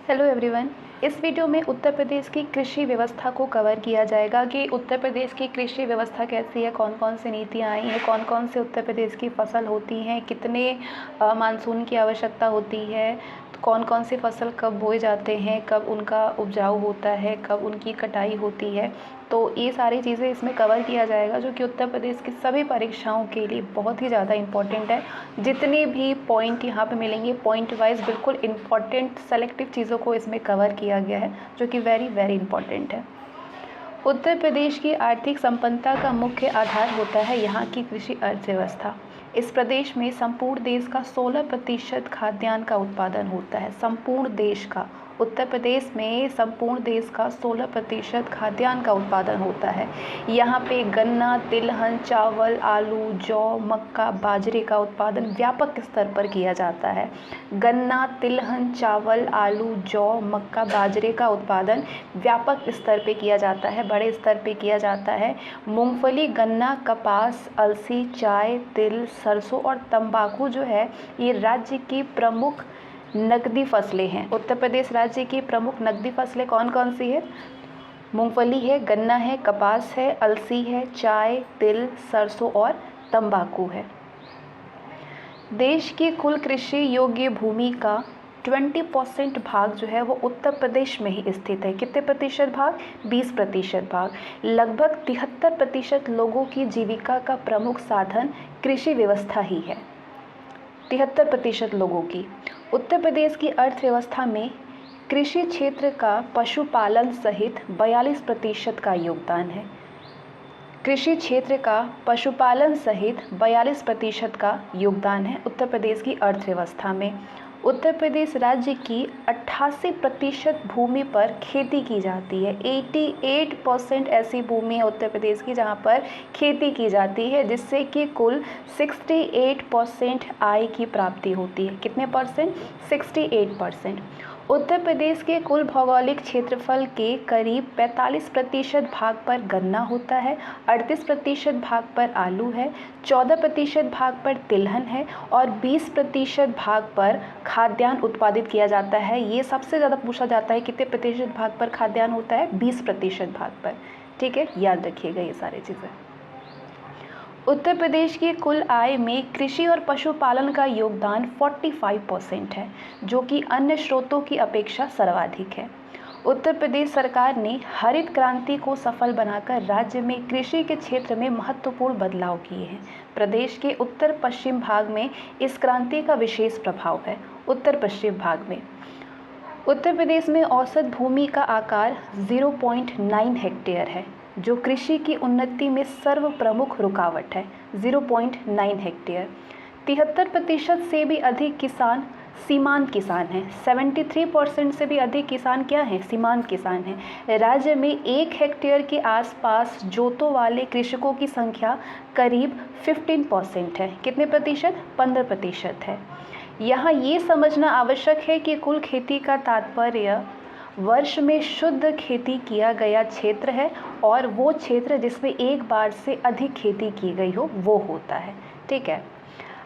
Hello everyone. इस video में उत्तर प्रदेश की कृषि व्यवस्था को कवर किया जाएगा कि उत्तर प्रदेश की कृषि व्यवस्था कैसी है, कौन कौन सी नीतियाँ आई हैं, कौन कौन से उत्तर प्रदेश की फसल होती हैं, कितने मानसून की आवश्यकता होती है, कौन कौन सी फसल कब बोए जाते हैं, कब उनका उपजाऊ होता है, कब उनकी कटाई होती है। तो ये सारी चीज़ें इसमें कवर किया जाएगा जो कि उत्तर प्रदेश की सभी परीक्षाओं के लिए बहुत ही ज़्यादा इम्पोर्टेंट है। जितने भी पॉइंट यहाँ पे मिलेंगे पॉइंट वाइज बिल्कुल इम्पॉर्टेंट सेलेक्टिव चीज़ों को इसमें कवर किया गया है जो कि वेरी वेरी इम्पॉर्टेंट है। उत्तर प्रदेश की आर्थिक संपन्नता का मुख्य आधार होता है यहाँ की कृषि अर्थव्यवस्था। इस प्रदेश में संपूर्ण देश का 16% खाद्यान्न का उत्पादन होता है। संपूर्ण देश का, उत्तर प्रदेश में संपूर्ण देश का 16% खाद्यान्न का उत्पादन होता है। यहाँ पे गन्ना, तिलहन, चावल, आलू, जौ, मक्का, बाजरे का उत्पादन व्यापक स्तर पर किया जाता है। गन्ना, तिलहन, चावल, आलू, जौ, मक्का, बाजरे का उत्पादन व्यापक स्तर पे किया जाता है, बड़े स्तर पे किया जाता है। मूंगफली, गन्ना, कपास, अलसी, चाय, तिल, सरसों और तंबाकू जो है ये राज्य की प्रमुख नकदी फसलें हैं। उत्तर प्रदेश राज्य की प्रमुख नकदी फसलें कौन कौन सी है? मूंगफली है, गन्ना है, कपास है, अलसी है, चाय, तिल, सरसों और तंबाकू है। देश की कुल कृषि योग्य भूमि का 20% भाग जो है वो उत्तर प्रदेश में ही स्थित है। कितने प्रतिशत भाग? 20% भाग। लगभग 73% लोगों की जीविका का प्रमुख साधन कृषि व्यवस्था ही है। 73% लोगों की। उत्तर प्रदेश की अर्थव्यवस्था में कृषि क्षेत्र का पशुपालन सहित 42% का योगदान है। कृषि क्षेत्र का पशुपालन सहित 42% का योगदान है उत्तर प्रदेश की अर्थव्यवस्था में। उत्तर प्रदेश राज्य की 88% भूमि पर खेती की जाती है। 88% ऐसी भूमि है उत्तर प्रदेश की जहाँ पर खेती की जाती है, जिससे कि कुल 68% आय की प्राप्ति होती है। कितने परसेंट? 68%। उत्तर प्रदेश के कुल भौगोलिक क्षेत्रफल के करीब 45% भाग पर गन्ना होता है, 38% भाग पर आलू है, 14% भाग पर तिलहन है और 20% भाग पर खाद्यान्न उत्पादित किया जाता है। ये सबसे ज़्यादा पूछा जाता है, कितने प्रतिशत भाग पर खाद्यान्न होता है? 20% भाग पर। ठीक है, याद रखिएगा ये सारी चीज़ें। उत्तर प्रदेश की कुल आय में कृषि और पशुपालन का योगदान 45% है, जो कि अन्य स्रोतों की अपेक्षा सर्वाधिक है। उत्तर प्रदेश सरकार ने हरित क्रांति को सफल बनाकर राज्य में कृषि के क्षेत्र में महत्वपूर्ण बदलाव किए हैं। प्रदेश के उत्तर पश्चिम भाग में इस क्रांति का विशेष प्रभाव है। उत्तर पश्चिम भाग में उत्तर प्रदेश में औसत भूमि का आकार 0.9 हेक्टेयर है, जो कृषि की उन्नति में सर्व प्रमुख रुकावट है। 0.9 हेक्टेयर। 73% से भी अधिक किसान सीमांत किसान हैं। 73% से भी अधिक किसान क्या हैं? सीमांत किसान हैं। राज्य में 1 हेक्टेयर के आसपास जोतों वाले कृषकों की संख्या करीब 15% है। कितने प्रतिशत? 15% है। यहाँ ये समझना आवश्यक है कि कुल खेती का तात्पर्य वर्ष में शुद्ध खेती किया गया क्षेत्र है और वो क्षेत्र जिसमें एक बार से अधिक खेती की गई हो वो होता है। ठीक है,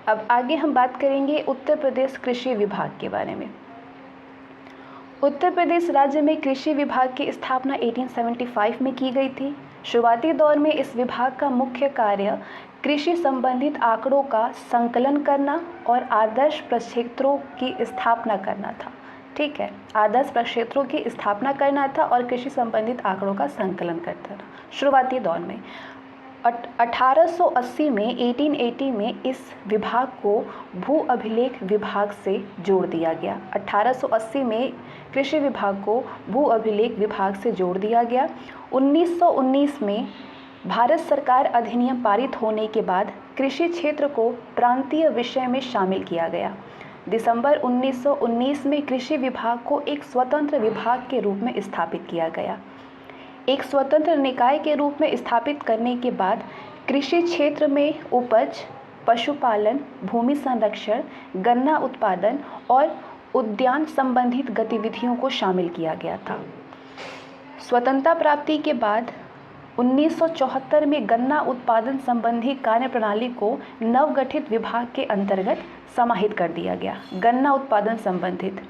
अब आगे हम बात करेंगे उत्तर प्रदेश कृषि विभाग के बारे में। उत्तर प्रदेश राज्य में कृषि विभाग की स्थापना 1875 में की गई थी। शुरुआती दौर में इस विभाग का मुख्य कार्य कृषि संबंधित आंकड़ों का संकलन करना और आदर्श प्रक्षेत्रों की स्थापना करना था। ठीक है, आदर्श प्रक्षेत्रों की स्थापना करना था और कृषि संबंधित आंकड़ों का संकलन करता था शुरुआती दौर में। 1880 में इस विभाग को भू अभिलेख विभाग से जोड़ दिया गया। 1880 में कृषि विभाग को भू अभिलेख विभाग से जोड़ दिया गया। 1919 में भारत सरकार अधिनियम पारित होने के बाद कृषि क्षेत्र को प्रांतीय विषय में शामिल किया गया। दिसंबर 1919 में कृषि विभाग को एक स्वतंत्र विभाग के रूप में स्थापित किया गया। एक स्वतंत्र निकाय के रूप में स्थापित करने के बाद कृषि क्षेत्र में उपज, पशुपालन, भूमि संरक्षण, गन्ना उत्पादन और उद्यान संबंधित गतिविधियों को शामिल किया गया था। स्वतंत्रता प्राप्ति के बाद 1974 में गन्ना उत्पादन संबंधी कार्यप्रणाली को नवगठित विभाग के अंतर्गत समाहित कर दिया गया। गन्ना उत्पादन संबंधित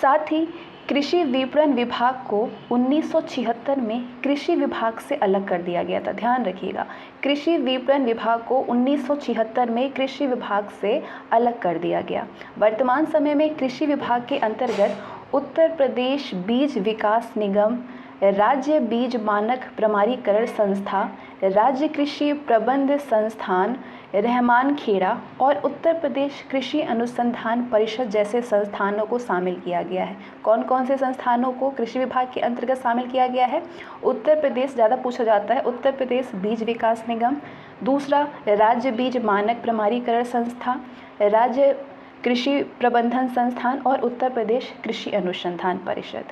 साथ ही कृषि विपणन विभाग को 1976 में कृषि विभाग से अलग कर दिया गया था। ध्यान रखिएगा, कृषि विपणन विभाग को 1976 में कृषि विभाग से अलग कर दिया गया। वर्तमान समय में कृषि विभाग के अंतर्गत उत्तर प्रदेश बीज विकास निगम, राज्य बीज मानक प्रमाणीकरण संस्था, राज्य कृषि प्रबंध संस्थान रहमान खेड़ा और उत्तर प्रदेश कृषि अनुसंधान परिषद जैसे संस्थानों को शामिल किया गया है। कौन कौन से संस्थानों को कृषि विभाग के अंतर्गत शामिल किया गया है? उत्तर प्रदेश, ज़्यादा पूछा जाता है, उत्तर प्रदेश बीज विकास निगम, दूसरा राज्य बीज मानक प्रमाणीकरण संस्था, राज्य कृषि प्रबंधन संस्थान और उत्तर प्रदेश कृषि अनुसंधान परिषद।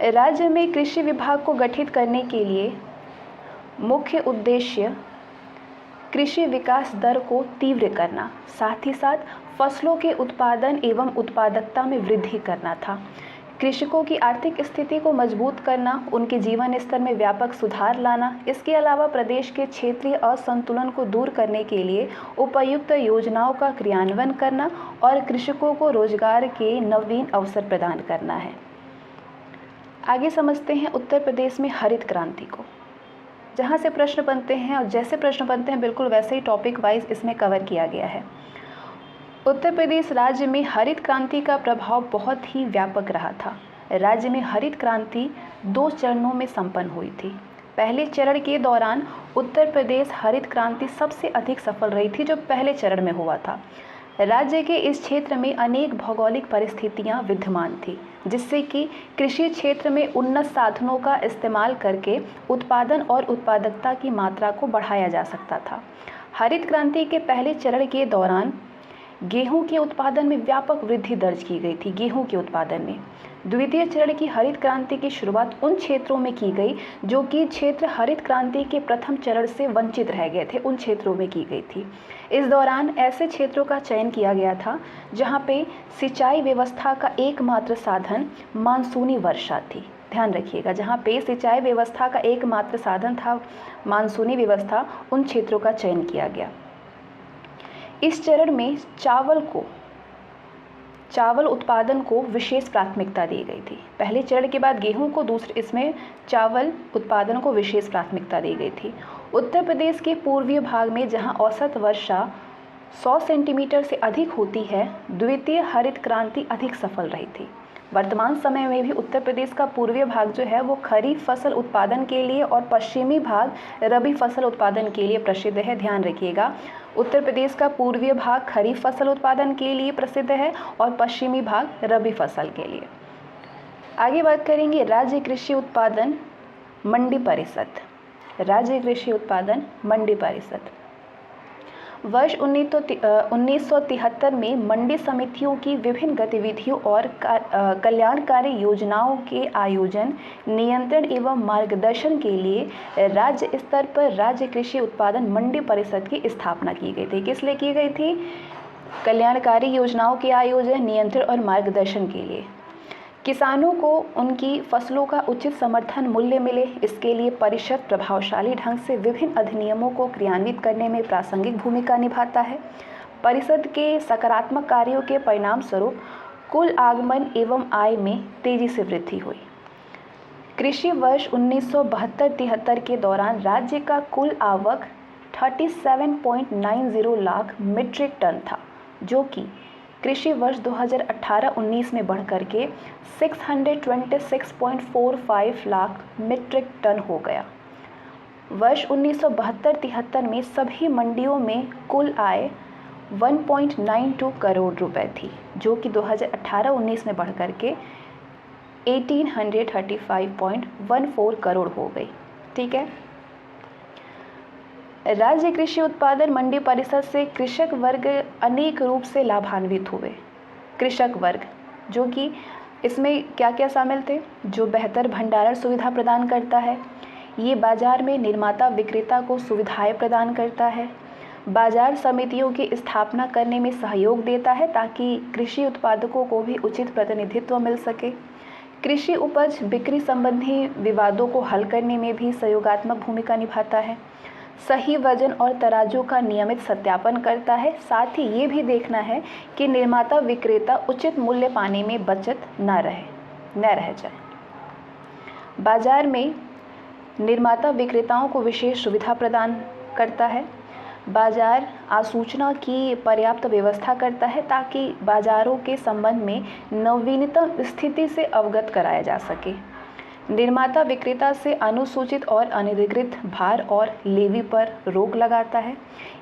राज्य में कृषि विभाग को गठित करने के लिए मुख्य उद्देश्य कृषि विकास दर को तीव्र करना, साथ ही साथ फसलों के उत्पादन एवं उत्पादकता में वृद्धि करना था। कृषकों की आर्थिक स्थिति को मजबूत करना, उनके जीवन स्तर में व्यापक सुधार लाना, इसके अलावा प्रदेश के क्षेत्रीय असंतुलन को दूर करने के लिए उपयुक्त योजनाओं का क्रियान्वयन करना और कृषकों को रोजगार के नवीन अवसर प्रदान करना है। आगे समझते हैं उत्तर प्रदेश में हरित क्रांति को। जहाँ से प्रश्न बनते हैं और जैसे प्रश्न बनते हैं बिल्कुल वैसे ही टॉपिक वाइज इसमें कवर किया गया है। उत्तर प्रदेश राज्य में हरित क्रांति का प्रभाव बहुत ही व्यापक रहा था। राज्य में हरित क्रांति 2 चरणों में संपन्न हुई थी। पहले चरण के दौरान उत्तर प्रदेश हरित क्रांति सबसे अधिक सफल रही थी, जो पहले चरण में हुआ था। राज्य के इस क्षेत्र में अनेक भौगोलिक परिस्थितियां विद्यमान थी, जिससे कि कृषि क्षेत्र में उन्नत साधनों का इस्तेमाल करके उत्पादन और उत्पादकता की मात्रा को बढ़ाया जा सकता था। हरित क्रांति के पहले चरण के दौरान गेहूं के उत्पादन में व्यापक वृद्धि दर्ज की गई थी। गेहूं के उत्पादन में द्वितीय चरण की हरित क्रांति की शुरुआत उन क्षेत्रों में की गई जो कि क्षेत्र हरित क्रांति के प्रथम चरण से वंचित रह गए थे, उन क्षेत्रों में की गई थी। इस दौरान ऐसे क्षेत्रों का चयन किया गया था जहां पे सिंचाई व्यवस्था का एकमात्र साधन मानसूनी वर्षा थी। ध्यान रखिएगा, जहां पे सिंचाई व्यवस्था का एकमात्र साधन था मानसूनी व्यवस्था, उन क्षेत्रों का चयन किया गया। इस चरण में चावल उत्पादन को विशेष प्राथमिकता दी गई थी। पहले चरण के बाद गेहूं को, दूसरे इसमें चावल उत्पादन को विशेष प्राथमिकता दी गई थी। उत्तर प्रदेश के पूर्वीय भाग में जहां औसत वर्षा 100 सेंटीमीटर से अधिक होती है, द्वितीय हरित क्रांति अधिक सफल रही थी। वर्तमान समय में भी उत्तर प्रदेश का पूर्वीय भाग जो है वो खरीफ फसल उत्पादन के लिए और पश्चिमी भाग रबी फसल उत्पादन के लिए प्रसिद्ध है। ध्यान रखिएगा, उत्तर प्रदेश का पूर्वीय भाग खरीफ फसल उत्पादन के लिए प्रसिद्ध है और पश्चिमी भाग रबी फसल के लिए। आगे बात करेंगे राज्य कृषि उत्पादन मंडी परिषद। राज्य कृषि उत्पादन मंडी परिषद वर्ष 1973 में मंडी समितियों की विभिन्न गतिविधियों और कल्याणकारी योजनाओं के आयोजन, नियंत्रण एवं मार्गदर्शन के लिए राज्य स्तर पर राज्य कृषि उत्पादन मंडी परिषद की स्थापना की गई थी। किस लिए की गई थी? कल्याणकारी योजनाओं के आयोजन, नियंत्रण और मार्गदर्शन के लिए। किसानों को उनकी फसलों का उचित समर्थन मूल्य मिले, इसके लिए परिषद प्रभावशाली ढंग से विभिन्न अधिनियमों को क्रियान्वित करने में प्रासंगिक भूमिका निभाता है। परिषद के सकारात्मक कार्यों के परिणाम स्वरूप कुल आगमन एवं आय में तेजी से वृद्धि हुई। कृषि वर्ष 1972-73 के दौरान राज्य का कुल आवक 37.90 लाख मीट्रिक टन था, जो कि कृषि वर्ष 2018-19 में बढ़कर के 626.45 लाख मीट्रिक टन हो गया। वर्ष 1972-73 में सभी मंडियों में कुल आय 1.92 करोड़ रुपए थी, जो कि 2018-19 में बढ़कर के 1835.14 करोड़ हो गई। ठीक है। राज्य कृषि उत्पादन मंडी परिषद से कृषक वर्ग अनेक रूप से लाभान्वित हुए। कृषक वर्ग जो कि इसमें क्या क्या शामिल थे? जो बेहतर भंडारण सुविधा प्रदान करता है, ये बाजार में निर्माता विक्रेता को सुविधाएं प्रदान करता है, बाजार समितियों की स्थापना करने में सहयोग देता है ताकि कृषि उत्पादकों को भी उचित प्रतिनिधित्व मिल सके, कृषि उपज बिक्री संबंधी विवादों को हल करने में भी सहयोगात्मक भूमिका निभाता है, सही वजन और तराजू का नियमित सत्यापन करता है। साथ ही ये भी देखना है कि निर्माता विक्रेता उचित मूल्य पाने में बचत न रह जाए। बाजार में निर्माता विक्रेताओं को विशेष सुविधा प्रदान करता है। बाजार आसूचना की पर्याप्त व्यवस्था करता है ताकि बाजारों के संबंध में नवीनतम स्थिति से अवगत कराया जा सके। निर्माता विक्रेता से अनुसूचित और अनधिकृत भार और लेवी पर रोक लगाता है।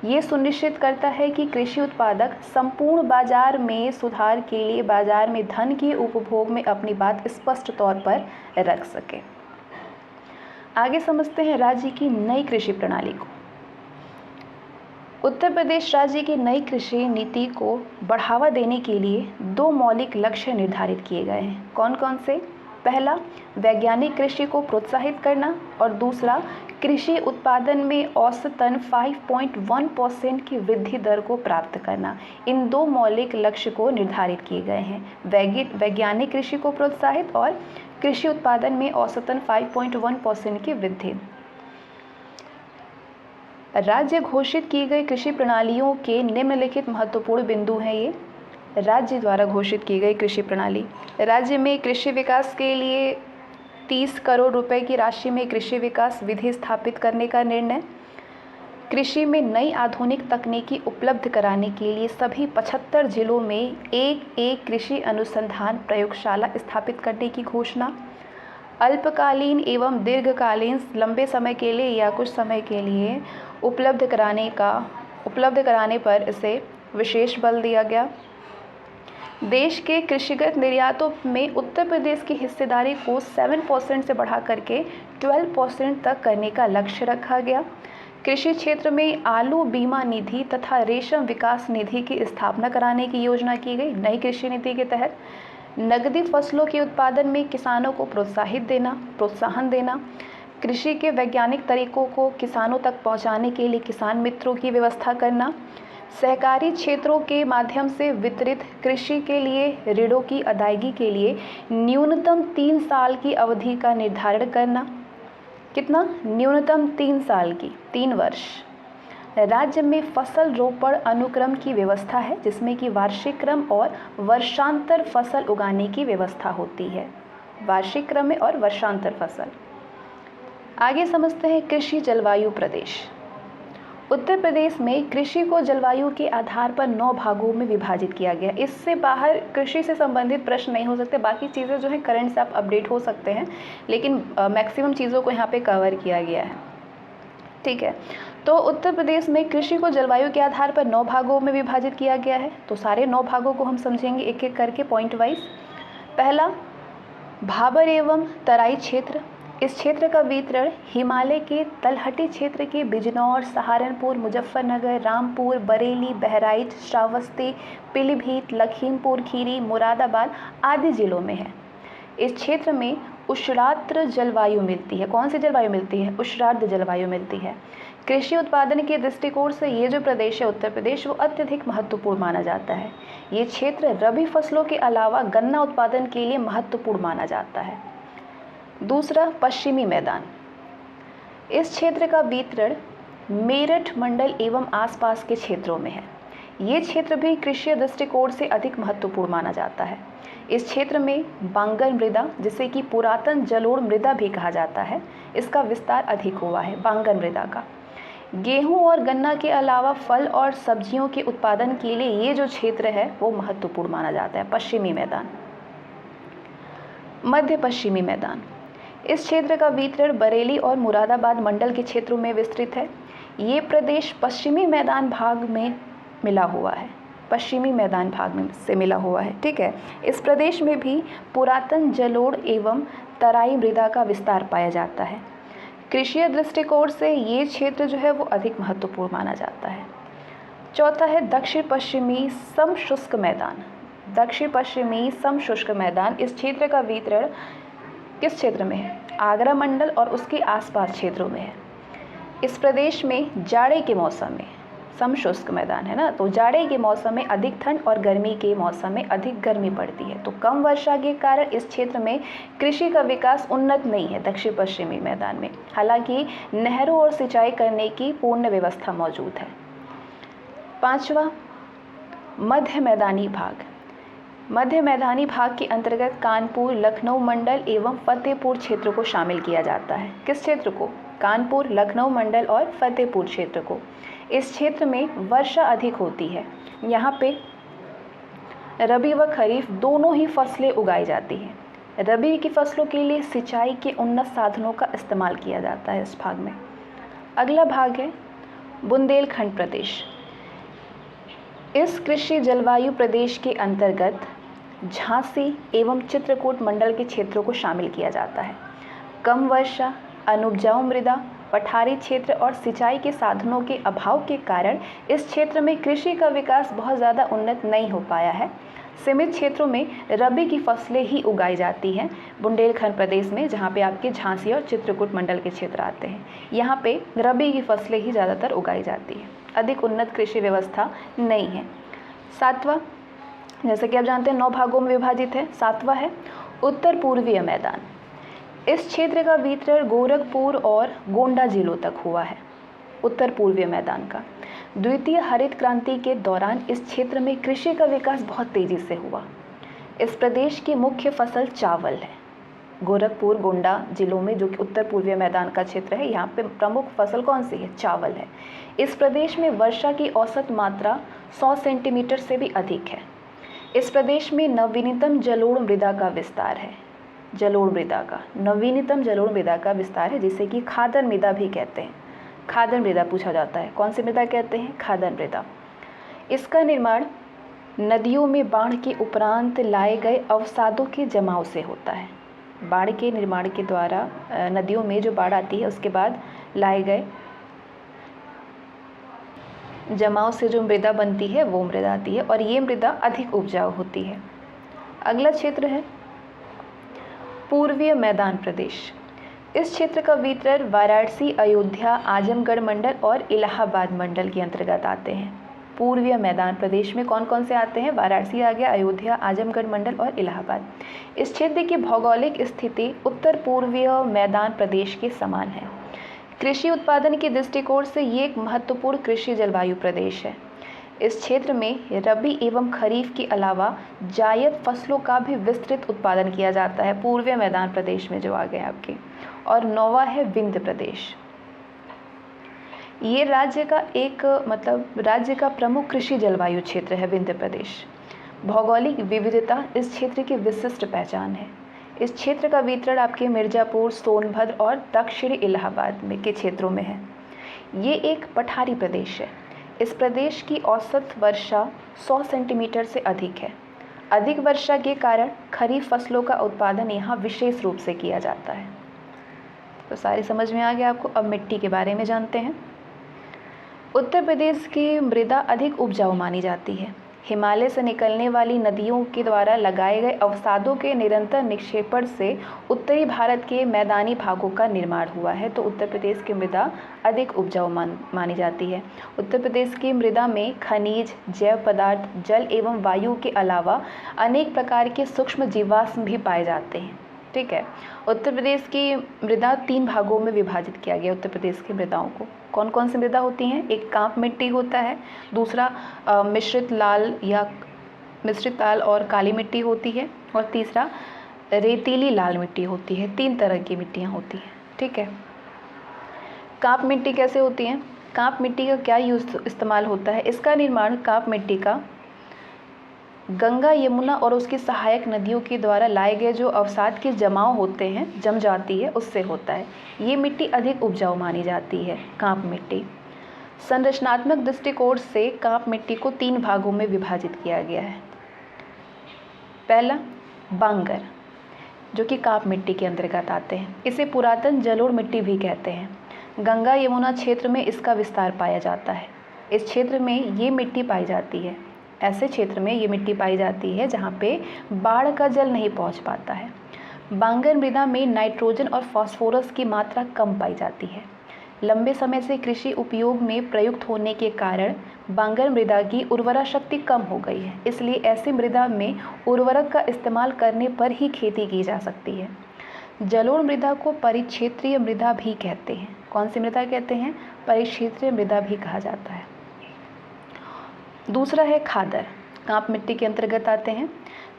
ये सुनिश्चित करता है कि कृषि उत्पादक संपूर्ण बाजार में सुधार के लिए बाजार में धन के उपभोग में अपनी बात स्पष्ट तौर पर रख सके। आगे समझते हैं राज्य की नई कृषि प्रणाली को। उत्तर प्रदेश राज्य की नई कृषि नीति को बढ़ावा देने के लिए 2 मौलिक लक्ष्य निर्धारित किए गए हैं। कौन कौन से? पहला, वैज्ञानिक कृषि को प्रोत्साहित करना और दूसरा, कृषि उत्पादन में औसतन 5.1% की वृद्धि दर को प्राप्त करना। इन 2 मौलिक लक्ष्य को निर्धारित किए गए हैं, वैज्ञानिक कृषि को प्रोत्साहित और कृषि उत्पादन में औसतन 5.1% की वृद्धि। राज्य घोषित की गई कृषि प्रणालियों के निम्नलिखित महत्वपूर्ण बिंदु हैं। ये राज्य द्वारा घोषित की गई कृषि प्रणाली। राज्य में कृषि विकास के लिए 30 करोड़ रुपए की राशि में कृषि विकास विधि स्थापित करने का निर्णय। कृषि में नई आधुनिक तकनीकी उपलब्ध कराने के लिए सभी 75 जिलों में एक कृषि अनुसंधान प्रयोगशाला स्थापित करने की घोषणा। अल्पकालीन एवं दीर्घकालीन लंबे समय के लिए या कुछ समय के लिए उपलब्ध कराने पर इसे विशेष बल दिया गया। देश के कृषिगत निर्यातों में उत्तर प्रदेश की हिस्सेदारी को 7% से बढ़ा करके 12% तक करने का लक्ष्य रखा गया। कृषि क्षेत्र में आलू बीमा निधि तथा रेशम विकास निधि की स्थापना कराने की योजना की गई। नई कृषि नीति के तहत नकदी फसलों के उत्पादन में किसानों को प्रोत्साहन देना, कृषि के वैज्ञानिक तरीकों को किसानों तक पहुंचाने के लिए किसान मित्रों की व्यवस्था करना, सहकारी क्षेत्रों के माध्यम से वितरित कृषि के लिए ऋणों की अदायगी के लिए न्यूनतम 3 साल की अवधि का निर्धारण करना। कितना? न्यूनतम 3 साल की, 3 वर्ष। राज्य में फसल रोपण अनुक्रम की व्यवस्था है जिसमें कि वार्षिक क्रम और वर्षांतर फसल उगाने की व्यवस्था होती है। वार्षिक क्रम में और वर्षांतर फसल। आगे समझते हैं कृषि जलवायु प्रदेश। उत्तर प्रदेश में कृषि को जलवायु के आधार पर 9 भागों में विभाजित किया गया। इससे बाहर कृषि से संबंधित प्रश्न नहीं हो सकते। बाकी चीज़ें जो हैं करंट से आप अपडेट हो सकते हैं, लेकिन मैक्सिमम चीज़ों को यहाँ पे कवर किया गया है। ठीक है, तो उत्तर प्रदेश में कृषि को जलवायु के आधार पर 9 भागों में विभाजित किया गया है। तो सारे 9 भागों को हम समझेंगे एक एक करके पॉइंट वाइज। पहला, भाबर एवं तराई क्षेत्र। इस क्षेत्र का वितरण हिमालय के तलहटी क्षेत्र के बिजनौर, सहारनपुर, मुजफ्फरनगर, रामपुर, बरेली, बहराइच, श्रावस्ती, पीलीभीत, लखीमपुर खीरी, मुरादाबाद आदि जिलों में है। इस क्षेत्र में उष्णार्द्र जलवायु मिलती है। कौन सी जलवायु मिलती है? उष्णार्द्र जलवायु मिलती है। कृषि उत्पादन के दृष्टिकोण से ये जो प्रदेश है उत्तर प्रदेश, वो अत्यधिक महत्वपूर्ण माना जाता है। ये क्षेत्र रबी फसलों के अलावा गन्ना उत्पादन के लिए महत्वपूर्ण माना जाता है। दूसरा, पश्चिमी मैदान। इस क्षेत्र का वितरण मेरठ मंडल एवं आसपास के क्षेत्रों में है। ये क्षेत्र भी कृषि दृष्टिकोण से अधिक महत्वपूर्ण माना जाता है। इस क्षेत्र में बांगर मृदा, जिसे कि पुरातन जलोढ़ मृदा भी कहा जाता है, इसका विस्तार अधिक हुआ है बांगर मृदा का। गेहूं और गन्ना के अलावा फल और सब्जियों के उत्पादन के लिए ये जो क्षेत्र है वो महत्वपूर्ण माना जाता है। पश्चिमी मैदान। मध्य पश्चिमी मैदान। इस क्षेत्र का वितरण बरेली और मुरादाबाद मंडल के क्षेत्रों में विस्तृत है। ये प्रदेश पश्चिमी मैदान भाग में मिला हुआ है। पश्चिमी मैदान भाग में से मिला हुआ है। ठीक है, इस प्रदेश में भी पुरातन जलोढ़ एवं तराई मृदा का विस्तार पाया जाता है। कृषि दृष्टिकोण से ये क्षेत्र जो है वो अधिक महत्वपूर्ण माना जाता है। चौथा है दक्षिण पश्चिमी समशुष्क मैदान। दक्षिण पश्चिमी समशुष्क मैदान। इस क्षेत्र का वितरण किस क्षेत्र में है? आगरा मंडल और उसके आसपास क्षेत्रों में है। इस प्रदेश में जाड़े के मौसम में समशुष्क मैदान है ना। तो जाड़े के मौसम में अधिक ठंड और गर्मी के मौसम में अधिक गर्मी पड़ती है। तो कम वर्षा के कारण इस क्षेत्र में कृषि का विकास उन्नत नहीं है दक्षिण पश्चिमी मैदान में। हालांकि नहरों और सिंचाई करने की पूर्ण व्यवस्था मौजूद है। पांचवा, मध्य मैदानी भाग। मध्य मैदानी भाग के अंतर्गत कानपुर, लखनऊ मंडल एवं फतेहपुर क्षेत्र को शामिल किया जाता है। किस क्षेत्र को? कानपुर, लखनऊ मंडल और फतेहपुर क्षेत्र को। इस क्षेत्र में वर्षा अधिक होती है। यहाँ पे रबी व खरीफ दोनों ही फसलें उगाई जाती हैं। रबी की फसलों के लिए सिंचाई के उन्नत साधनों का इस्तेमाल किया जाता है इस भाग में। अगला भाग है बुंदेलखंड प्रदेश। इस कृषि जलवायु प्रदेश के अंतर्गत झांसी एवं चित्रकूट मंडल के क्षेत्रों को शामिल किया जाता है। कम वर्षा, अनुपजाऊ मृदा, पठारी क्षेत्र और सिंचाई के साधनों के अभाव के कारण इस क्षेत्र में कृषि का विकास बहुत ज़्यादा उन्नत नहीं हो पाया है। सीमित क्षेत्रों में रबी की फसलें ही उगाई जाती हैं। बुंदेलखंड प्रदेश में, जहाँ पे आपके झांसी और चित्रकूट मंडल के क्षेत्र आते हैं, यहाँ पे रबी की फसलें ही ज़्यादातर उगाई जाती हैं। अधिक उन्नत कृषि व्यवस्था नहीं है। सातवां, जैसे कि आप जानते हैं 9 भागों में विभाजित है। सातवां है उत्तर पूर्वीय मैदान। इस क्षेत्र का वितरण गोरखपुर और गोंडा जिलों तक हुआ है। उत्तर पूर्वीय मैदान का द्वितीय हरित क्रांति के दौरान इस क्षेत्र में कृषि का विकास बहुत तेजी से हुआ। इस प्रदेश की मुख्य फसल चावल है। गोरखपुर, गोंडा जिलों में, जो कि उत्तर पूर्वीय मैदान का क्षेत्र है, यहाँ पे प्रमुख फसल कौन सी है? चावल है। इस प्रदेश में वर्षा की औसत मात्रा 100 सेंटीमीटर से भी अधिक है। इस प्रदेश में नवीनतम जलोढ़ मृदा का विस्तार है। जलोढ़ मृदा का, नवीनतम जलोढ़ मृदा का विस्तार है, जिसे कि खादर मृदा भी कहते हैं। खादर मृदा पूछा जाता है। कौन सी मृदा कहते हैं? खादर मृदा। इसका निर्माण नदियों में बाढ़ के उपरांत लाए गए अवसादों के जमाव से होता है। बाढ़ के निर्माण के द्वारा नदियों में जो बाढ़ आती है उसके बाद लाए गए जमाव से जो मृदा बनती है वो मृदा आती है, और ये मृदा अधिक उपजाऊ होती है। अगला क्षेत्र है पूर्वीय मैदान प्रदेश। इस क्षेत्र का वितरण वाराणसी, अयोध्या, आजमगढ़ मंडल और इलाहाबाद मंडल के अंतर्गत आते हैं। पूर्वीय मैदान प्रदेश में कौन कौन से आते हैं? वाराणसी आ गया, अयोध्या, आजमगढ़ मंडल और इलाहाबाद। इस क्षेत्र की भौगोलिक स्थिति उत्तर पूर्वीय मैदान प्रदेश के समान है। कृषि उत्पादन के दृष्टिकोण से ये एक महत्वपूर्ण कृषि जलवायु प्रदेश है। इस क्षेत्र में रबी एवं खरीफ के अलावा जायद फसलों का भी विस्तृत उत्पादन किया जाता है पूर्वीय मैदान प्रदेश में, जो आ गए आपके। और 9वां है विंध्य प्रदेश। ये राज्य का प्रमुख कृषि जलवायु क्षेत्र है विंध्य प्रदेश। भौगोलिक विविधता इस क्षेत्र की विशिष्ट पहचान है। इस क्षेत्र का वितरण आपके मिर्ज़ापुर, सोनभद्र और दक्षिणी इलाहाबाद में के क्षेत्रों में है। ये एक पठारी प्रदेश है। इस प्रदेश की औसत वर्षा 100 सेंटीमीटर से अधिक है। अधिक वर्षा के कारण खरीफ फसलों का उत्पादन यहाँ विशेष रूप से किया जाता है। तो सारी समझ में आ गया आपको। अब मिट्टी के बारे में जानते हैं। उत्तर प्रदेश की मृदा अधिक उपजाऊ मानी जाती है। हिमालय से निकलने वाली नदियों के द्वारा लगाए गए अवसादों के निरंतर निक्षेपण से उत्तरी भारत के मैदानी भागों का निर्माण हुआ है। तो उत्तर प्रदेश की मृदा अधिक उपजाऊ मानी जाती है। उत्तर प्रदेश की मृदा में खनिज, जैव पदार्थ, जल एवं वायु के अलावा अनेक प्रकार के सूक्ष्म जीवाश्म भी पाए जाते हैं। ठीक है। उत्तर प्रदेश की मृदा 3 भागों में विभाजित किया गया। उत्तर प्रदेश की मृदाओं को कौन कौन सी मृदा होती हैं? एक कांप मिट्टी होता है, दूसरा मिश्रित लाल और काली मिट्टी होती है, और तीसरा रेतीली लाल मिट्टी होती है। 3 तरह की मिट्टियाँ होती हैं। ठीक है। कांप मिट्टी कैसे होती है? कांप मिट्टी का क्या इस्तेमाल होता है? इसका निर्माण कांप मिट्टी का गंगा, यमुना और उसकी सहायक नदियों के द्वारा लाए गए जो अवसाद के जमाव होते हैं, जम जाती है, उससे होता है। ये मिट्टी अधिक उपजाऊ मानी जाती है, कांप मिट्टी। संरचनात्मक दृष्टिकोण से कांप मिट्टी को 3 भागों में विभाजित किया गया है। पहला बांगर, जो कि कांप मिट्टी के अंतर्गत आते हैं। इसे पुरातन जलोढ़ मिट्टी भी कहते हैं। गंगा यमुना क्षेत्र में इसका विस्तार पाया जाता है। इस क्षेत्र में ये मिट्टी पाई जाती है। ऐसे क्षेत्र में ये मिट्टी पाई जाती है जहाँ पे बाढ़ का जल नहीं पहुँच पाता है। बांगर मृदा में नाइट्रोजन और फास्फोरस की मात्रा कम पाई जाती है। लंबे समय से कृषि उपयोग में प्रयुक्त होने के कारण बांगर मृदा की उर्वरा शक्ति कम हो गई है, इसलिए ऐसी मृदा में उर्वरक का इस्तेमाल करने पर ही खेती की जा सकती है। जलोढ़ मृदा को परिक्षेत्रीय मृदा भी कहते हैं। कौन सी मृदा कहते हैं? परिक्षेत्रीय मृदा भी कहा जाता है। दूसरा है खादर, कांप मिट्टी के अंतर्गत आते हैं।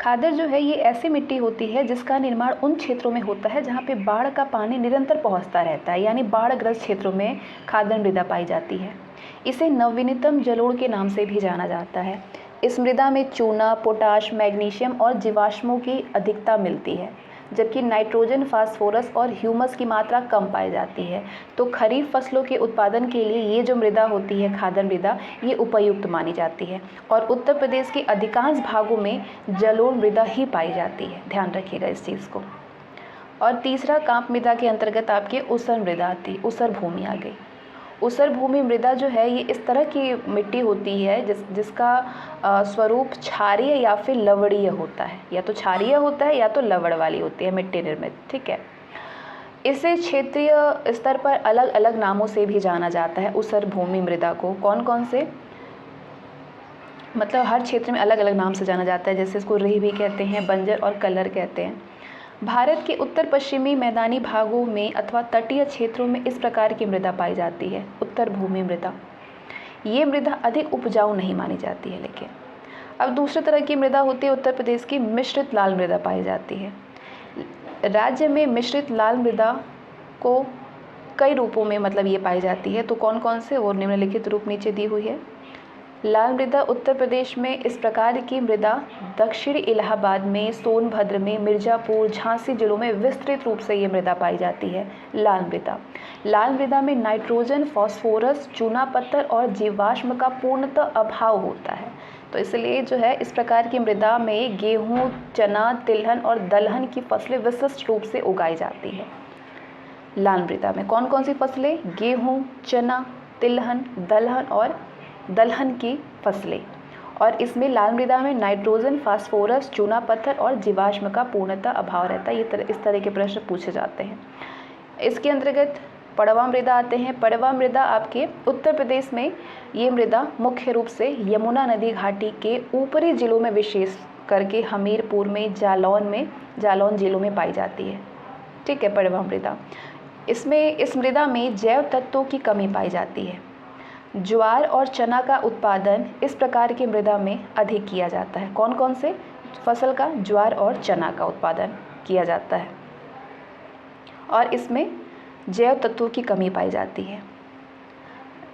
खादर जो है ये ऐसी मिट्टी होती है जिसका निर्माण उन क्षेत्रों में होता है जहाँ पे बाढ़ का पानी निरंतर पहुँचता रहता है, यानी बाढ़ग्रस्त क्षेत्रों में खादर मृदा पाई जाती है। इसे नवीनतम जलोढ़ के नाम से भी जाना जाता है। इस मृदा में चूना, पोटाश, मैग्नीशियम और जीवाश्मों की अधिकता मिलती है, जबकि नाइट्रोजन, फास्फोरस और ह्यूमस की मात्रा कम पाई जाती है। तो खरीफ फसलों के उत्पादन के लिए ये जो मृदा होती है खादर मृदा, ये उपयुक्त मानी जाती है और उत्तर प्रदेश के अधिकांश भागों में जलोढ़ मृदा ही पाई जाती है। ध्यान रखिएगा इस चीज़ को। और तीसरा कांप मृदा के अंतर्गत आपके ऊसर मृदा आती है, ऊसर भूमि आ गई। ऊसर भूमि मृदा जो है ये इस तरह की मिट्टी होती है जिसका स्वरूप क्षारीय या फिर लवणीय होता है, या तो क्षारीय होता है या तो लवण वाली होती है मिट्टी निर्मित। ठीक है, इसे क्षेत्रीय स्तर पर अलग अलग नामों से भी जाना जाता है। ऊसर भूमि मृदा को कौन कौन से, मतलब हर क्षेत्र में अलग अलग नाम से जाना जाता है, जैसे इसको रेह भी कहते हैं, बंजर और कलर कहते हैं। भारत के उत्तर पश्चिमी मैदानी भागों में अथवा तटीय क्षेत्रों में इस प्रकार की मृदा पाई जाती है, उत्तर भूमि मृदा। ये मृदा अधिक उपजाऊ नहीं मानी जाती है। लेकिन अब दूसरी तरह की मृदा होती है उत्तर प्रदेश की मिश्रित लाल मृदा पाई जाती है। राज्य में मिश्रित लाल मृदा को कई रूपों में मतलब ये पाई जाती है, तो कौन कौन से और निम्नलिखित रूप नीचे दी हुई है। लाल मृदा उत्तर प्रदेश में इस प्रकार की मृदा दक्षिण इलाहाबाद में, सोनभद्र में, मिर्ज़ापुर, झांसी जिलों में विस्तृत रूप से ये मृदा पाई जाती है। लाल मृदा, लाल मृदा में नाइट्रोजन, फास्फोरस, चूना पत्थर और जीवाश्म का पूर्णतः अभाव होता है। तो इसलिए जो है इस प्रकार की मृदा में गेहूँ, चना, तिलहन और दलहन की फसलें विशिष्ट रूप से उगाई जाती है। लाल मृदा में कौन कौन सी फसलें? गेहूँ, चना, तिलहन, दलहन और दलहन की फसलें। और इसमें लाल मृदा में नाइट्रोजन, फास्फोरस, चूना पत्थर और जीवाश्म का पूर्णतः अभाव रहता है। ये इस तरह के प्रश्न पूछे जाते हैं। इसके अंतर्गत पड़वा मृदा आते हैं। पड़वा मृदा आपके उत्तर प्रदेश में ये मृदा मुख्य रूप से यमुना नदी घाटी के ऊपरी जिलों में, विशेष करके हमीरपुर में, जालौन जिलों में पाई जाती है। ठीक है, पड़वा मृदा। इस मृदा में जैव तत्वों की कमी पाई जाती है। ज्वार और चना का उत्पादन इस प्रकार की मृदा में अधिक किया जाता है। कौन कौन से फसल का? ज्वार और चना का उत्पादन किया जाता है और इसमें जैव तत्वों की कमी पाई जाती है।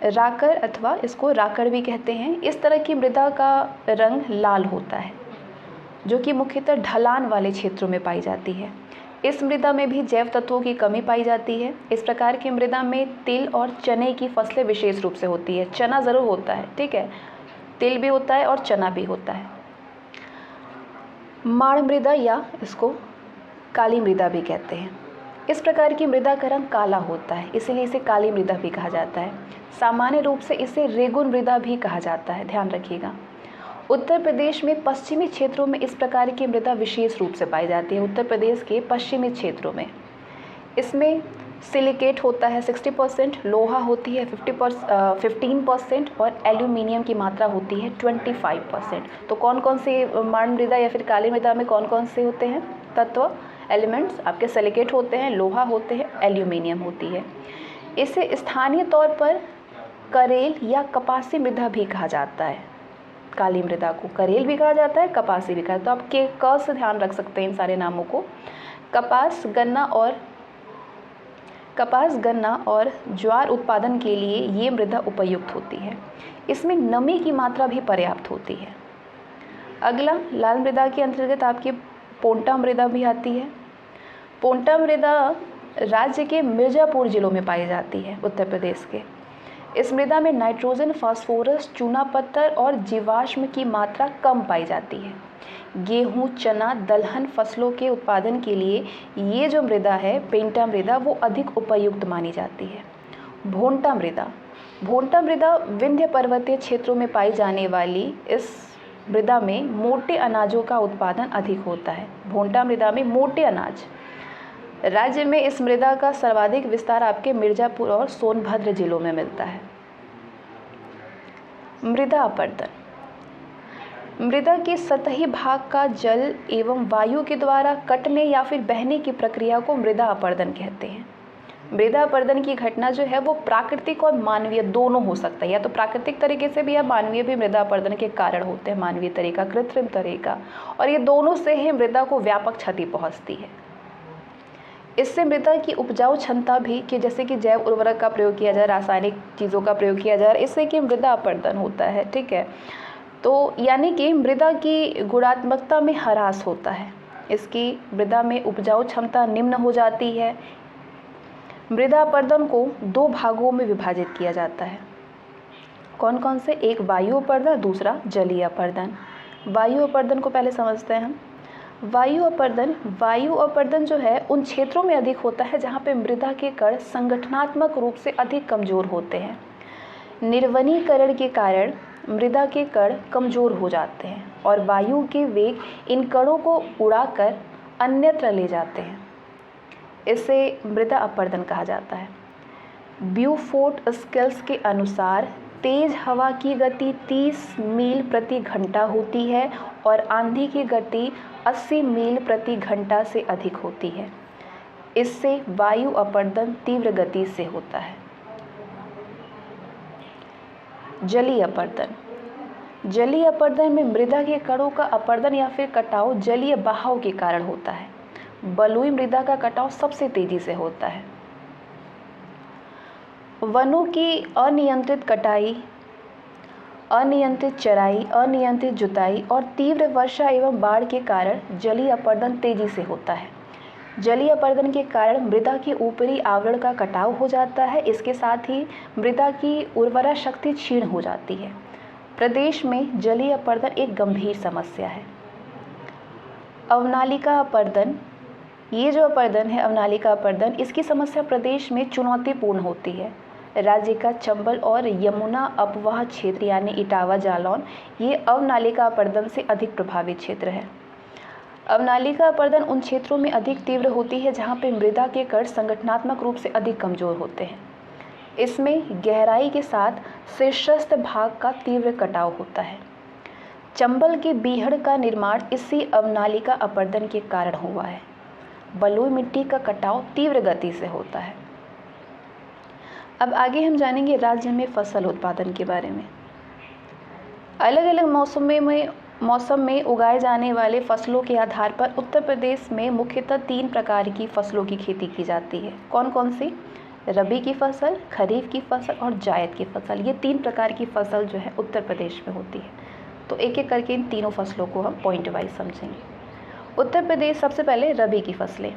राकर अथवा इसको राकड़ भी कहते हैं। इस तरह की मृदा का रंग लाल होता है, जो कि मुख्यतः ढलान वाले क्षेत्रों में पाई जाती है। इस मृदा में भी जैव तत्वों की कमी पाई जाती है। इस प्रकार की मृदा में तिल और चने की फसलें विशेष रूप से होती है। चना ज़रूर होता है, ठीक है, तिल भी होता है और चना भी होता है। माड़ मृदा या इसको काली मृदा भी कहते हैं। इस प्रकार की मृदा का रंग काला होता है, इसीलिए इसे काली मृदा भी कहा जाता है। सामान्य रूप से इसे रेगुन मृदा भी कहा जाता है, ध्यान रखिएगा। उत्तर प्रदेश में पश्चिमी क्षेत्रों में इस प्रकार की मृदा विशेष रूप से पाई जाती है। उत्तर प्रदेश के पश्चिमी क्षेत्रों में इसमें सिलिकेट होता है 60%, लोहा होती है 15% और एल्यूमिनियम की मात्रा होती है 25%। तो कौन कौन से माड़ मृदा या फिर काली मृदा में कौन कौन से होते हैं तत्व, एलिमेंट्स? आपके सिलिकेट होते हैं, लोहा होते हैं, एल्यूमिनियम होती है। इसे स्थानीय तौर पर करेल या कपासी मृदा भी कहा जाता है। काली मृदा को करेल भी कहा जाता है, कपासी भी कहा जाता है। तो आप के क से ध्यान रख सकते हैं इन सारे नामों को। कपास, गन्ना और ज्वार उत्पादन के लिए ये मृदा उपयुक्त होती है। इसमें नमी की मात्रा भी पर्याप्त होती है। अगला, लाल मृदा के अंतर्गत आपकी पोंटा मृदा भी आती है। पोंटा मृदा राज्य के मिर्ज़ापुर जिलों में पाई जाती है, उत्तर प्रदेश के। इस मृदा में नाइट्रोजन, फास्फोरस, चूना पत्थर और जीवाश्म की मात्रा कम पाई जाती है। गेहूँ, चना, दलहन फसलों के उत्पादन के लिए ये जो मृदा है पेंटा मृदा, वो अधिक उपयुक्त मानी जाती है। भोंटा मृदा विंध्य पर्वतीय क्षेत्रों में पाई जाने वाली इस मृदा में मोटे अनाजों का उत्पादन अधिक होता है। भोंटा मृदा में मोटे अनाज, राज्य में इस मृदा का सर्वाधिक विस्तार आपके मिर्ज़ापुर और सोनभद्र जिलों में मिलता है। मृदा अपरदन, मृदा के सतही भाग का जल एवं वायु के द्वारा कटने या फिर बहने की प्रक्रिया को मृदा अपरदन कहते हैं। मृदा अपरदन की घटना जो है वो प्राकृतिक और मानवीय दोनों हो सकता है, या तो प्राकृतिक तरीके से भी या मानवीय भी मृदा अपरदन के कारण होते हैं, मानवीय तरीका, कृत्रिम तरीका, और ये दोनों से ही मृदा को व्यापक क्षति पहुंचती है। इससे मृदा की उपजाऊ क्षमता भी, कि जैसे कि जैव उर्वरक का प्रयोग किया जाए, रासायनिक चीज़ों का प्रयोग किया जाए, इससे कि मृदा अपरदन होता है। ठीक है, तो यानी कि मृदा की गुणात्मकता में ह्रास होता है, इसकी मृदा में उपजाऊ क्षमता निम्न हो जाती है। मृदा अपरदन को दो भागों में विभाजित किया जाता है। कौन कौन से? एक वायु अपरदन, दूसरा जलीय अपरदन। वायु अपरदन को पहले समझते हैं हम। वायु अपरदन जो है उन क्षेत्रों में अधिक होता है जहाँ पे मृदा के कण संगठनात्मक रूप से अधिक कमज़ोर होते हैं। निर्वनीकरण के कारण मृदा के कण कमज़ोर हो जाते हैं और वायु के वेग इन कणों को उड़ाकर अन्यत्र ले जाते हैं। इसे मृदा अपरदन कहा जाता है। ब्यूफोर्ट स्केल्स के अनुसार तेज हवा की गति 30 मील प्रति घंटा होती है और आंधी की गति 80 मील प्रति घंटा से अधिक होती है। इससे वायु अपरदन तीव्र गति से होता है। जलीय अपरदन, जलीय अपरदन में मृदा के कणों का अपरदन या फिर कटाव जलीय बहाव के कारण होता है। बलुई मृदा का कटाव सबसे तेजी से होता है। वनों की अनियंत्रित कटाई, अनियंत्रित चराई, अनियंत्रित जुताई और तीव्र वर्षा एवं बाढ़ के कारण जलीय अपरदन तेजी से होता है। जलीय अपरदन के कारण मृदा के ऊपरी आवरण का कटाव हो जाता है। इसके साथ ही मृदा की उर्वरा शक्ति क्षीण हो जाती है। प्रदेश में जलीय अपरदन एक गंभीर समस्या है। अवनालिका अपरदन, ये जो अपरदन है अवनालिका अपरदन, इसकी समस्या प्रदेश में चुनौतीपूर्ण होती है। राज्य का चंबल और यमुना अपवाह क्षेत्र यानी इटावा जालौन, ये अवनालिका अपरदन से अधिक प्रभावित क्षेत्र है। अवनालिका अपरदन उन क्षेत्रों में अधिक तीव्र होती है जहाँ पे मृदा के कण संगठनात्मक रूप से अधिक कमजोर होते हैं। इसमें गहराई के साथ शीर्षस्थ भाग का तीव्र कटाव होता है। चंबल के बीहड़ का निर्माण इसी अवनालिका अपरदन के कारण हुआ है। बलुई मिट्टी का कटाव तीव्र गति से होता है। अब आगे हम जानेंगे राज्य में फसल उत्पादन के बारे में। अलग अलग मौसम में उगाए जाने वाले फसलों के आधार पर उत्तर प्रदेश में मुख्यतः 3 प्रकार की फसलों की खेती की जाती है। कौन कौन सी? रबी की फसल, खरीफ की फसल और जायद की फसल। ये 3 प्रकार की फसल जो है उत्तर प्रदेश में होती है। तो एक एक करके इन तीनों फसलों को हम पॉइंट वाइज समझेंगे। उत्तर प्रदेश, सबसे पहले रबी की फसलें।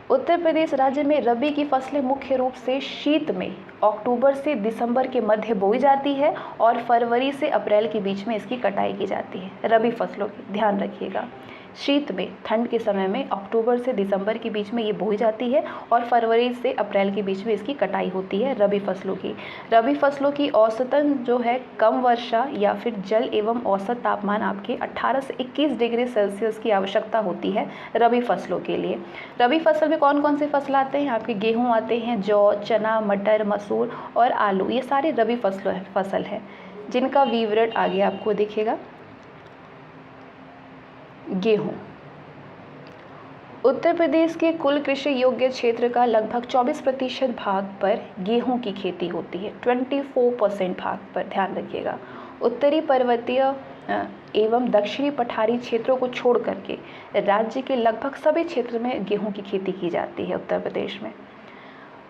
उत्तर प्रदेश राज्य में रबी की फसलें मुख्य रूप से शीत में अक्टूबर से दिसंबर के मध्य बोई जाती है और फरवरी से अप्रैल के बीच में इसकी कटाई की जाती है। रबी फसलों की ध्यान रखिएगा, शीत में ठंड के समय में अक्टूबर से दिसंबर के बीच में ये बोई जाती है और फरवरी से अप्रैल के बीच में इसकी कटाई होती है रबी फसलों की। रबी फसलों की औसतन जो है कम वर्षा या फिर जल एवं औसत तापमान आपके 18 से 21 डिग्री सेल्सियस की आवश्यकता होती है रबी फसलों के लिए। रबी फसल में कौन कौन से फसल आते हैं? आपके गेहूँ आते हैं, जौ, चना, मटर, मसूर और आलू, ये सारे रबी फसल है जिनका विवरण आगे आपको दिखेगा। गेहूँ, उत्तर प्रदेश के कुल कृषि योग्य क्षेत्र का लगभग 24% भाग पर गेहूं की खेती होती है। 24% भाग पर, ध्यान रखिएगा। उत्तरी पर्वतीय एवं दक्षिणी पठारी क्षेत्रों को छोड़ करके राज्य के लगभग सभी क्षेत्र में गेहूं की खेती की जाती है उत्तर प्रदेश में।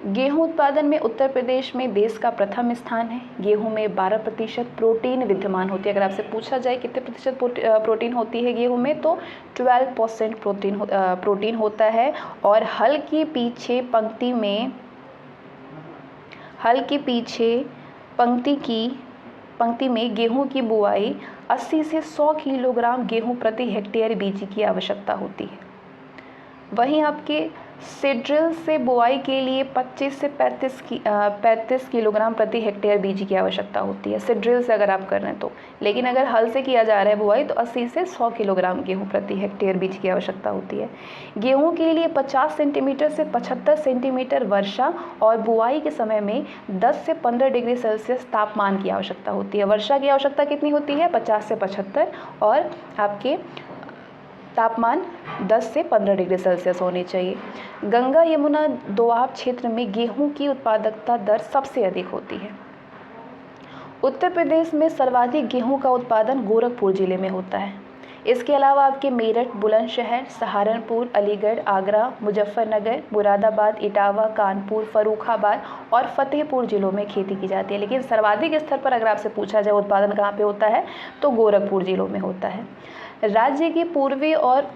गेहूं उत्पादन में उत्तर प्रदेश में देश का प्रथम स्थान है। गेहूं में 12% प्रोटीन विद्यमान होती है। अगर आपसे पूछा जाए कितने प्रतिशत प्रोटीन होती है गेहूं में, तो 12% प्रोटीन होता है। और हल की पीछे पंक्ति में गेहूं की बुआई 80 से 100 किलोग्राम गेहूं प्रति हेक्टेयर बीज की आवश्यकता होती है। वहीं आपके सीड्रिल से बुआई के लिए 25 से 35 किलोग्राम प्रति हेक्टेयर बीज की आवश्यकता होती है, सीड्रिल से अगर आप कर रहे हैं तो। लेकिन अगर हल से किया जा रहा है बुआई तो 80 से 100 किलोग्राम गेहूँ प्रति हेक्टेयर बीज की आवश्यकता होती है। गेहूँ के लिए 50 सेंटीमीटर से 75 सेंटीमीटर वर्षा और बुआई के समय में 10 से 15 डिग्री सेल्सियस तापमान की आवश्यकता होती है। वर्षा की आवश्यकता कितनी होती है? 50 से 75, और आपके तापमान 10 से 15 डिग्री सेल्सियस होनी चाहिए। गंगा यमुना दोआब क्षेत्र में गेहूं की उत्पादकता दर सबसे अधिक होती है। उत्तर प्रदेश में सर्वाधिक गेहूं का उत्पादन गोरखपुर जिले में होता है। इसके अलावा आपके मेरठ, बुलंदशहर, सहारनपुर, अलीगढ़, आगरा, मुजफ्फरनगर, मुरादाबाद, इटावा, कानपुर, फर्रुखाबाद और फतेहपुर जिलों में खेती की जाती है। लेकिन सर्वाधिक स्तर पर अगर आपसे पूछा जाए उत्पादन कहाँ पे होता है तो गोरखपुर जिलों में होता है। राज्य के पूर्वी और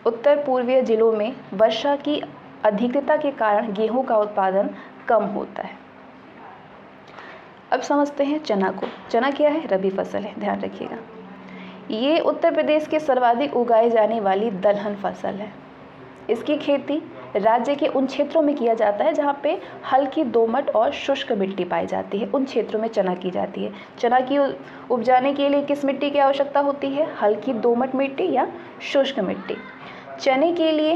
उत्तर पूर्वीय जिलों में वर्षा की अधिकता के कारण गेहूं का उत्पादन कम होता है। अब समझते हैं चना को। चना क्या है? रबी फसल है, ध्यान रखिएगा। ये उत्तर प्रदेश के सर्वाधिक उगाई जाने वाली दलहन फसल है। इसकी खेती राज्य के उन क्षेत्रों में किया जाता है जहाँ पे हल्की दोमट और शुष्क मिट्टी पाई जाती है, उन क्षेत्रों में चना की जाती है। चना की उपजाने के लिए किस मिट्टी की आवश्यकता होती है? हल्की दोमट मिट्टी या शुष्क मिट्टी। चने के लिए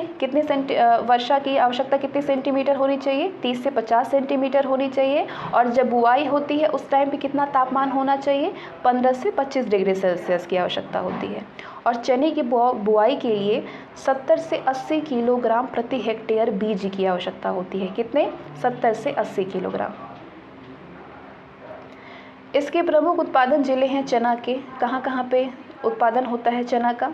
वर्षा की आवश्यकता कितने सेंटीमीटर होनी चाहिए? 30 से 50 सेंटीमीटर होनी चाहिए। और जब बुआई होती है उस टाइम पे कितना तापमान होना चाहिए? 15 से 25 डिग्री सेल्सियस की आवश्यकता होती है। और चने की बुआई के लिए 70 से 80 किलोग्राम प्रति हेक्टेयर बीज की आवश्यकता होती है। कितने? 70 से 80 किलोग्राम। इसके प्रमुख उत्पादन जिले हैं चना के। कहाँ कहाँ पे उत्पादन होता है चना का?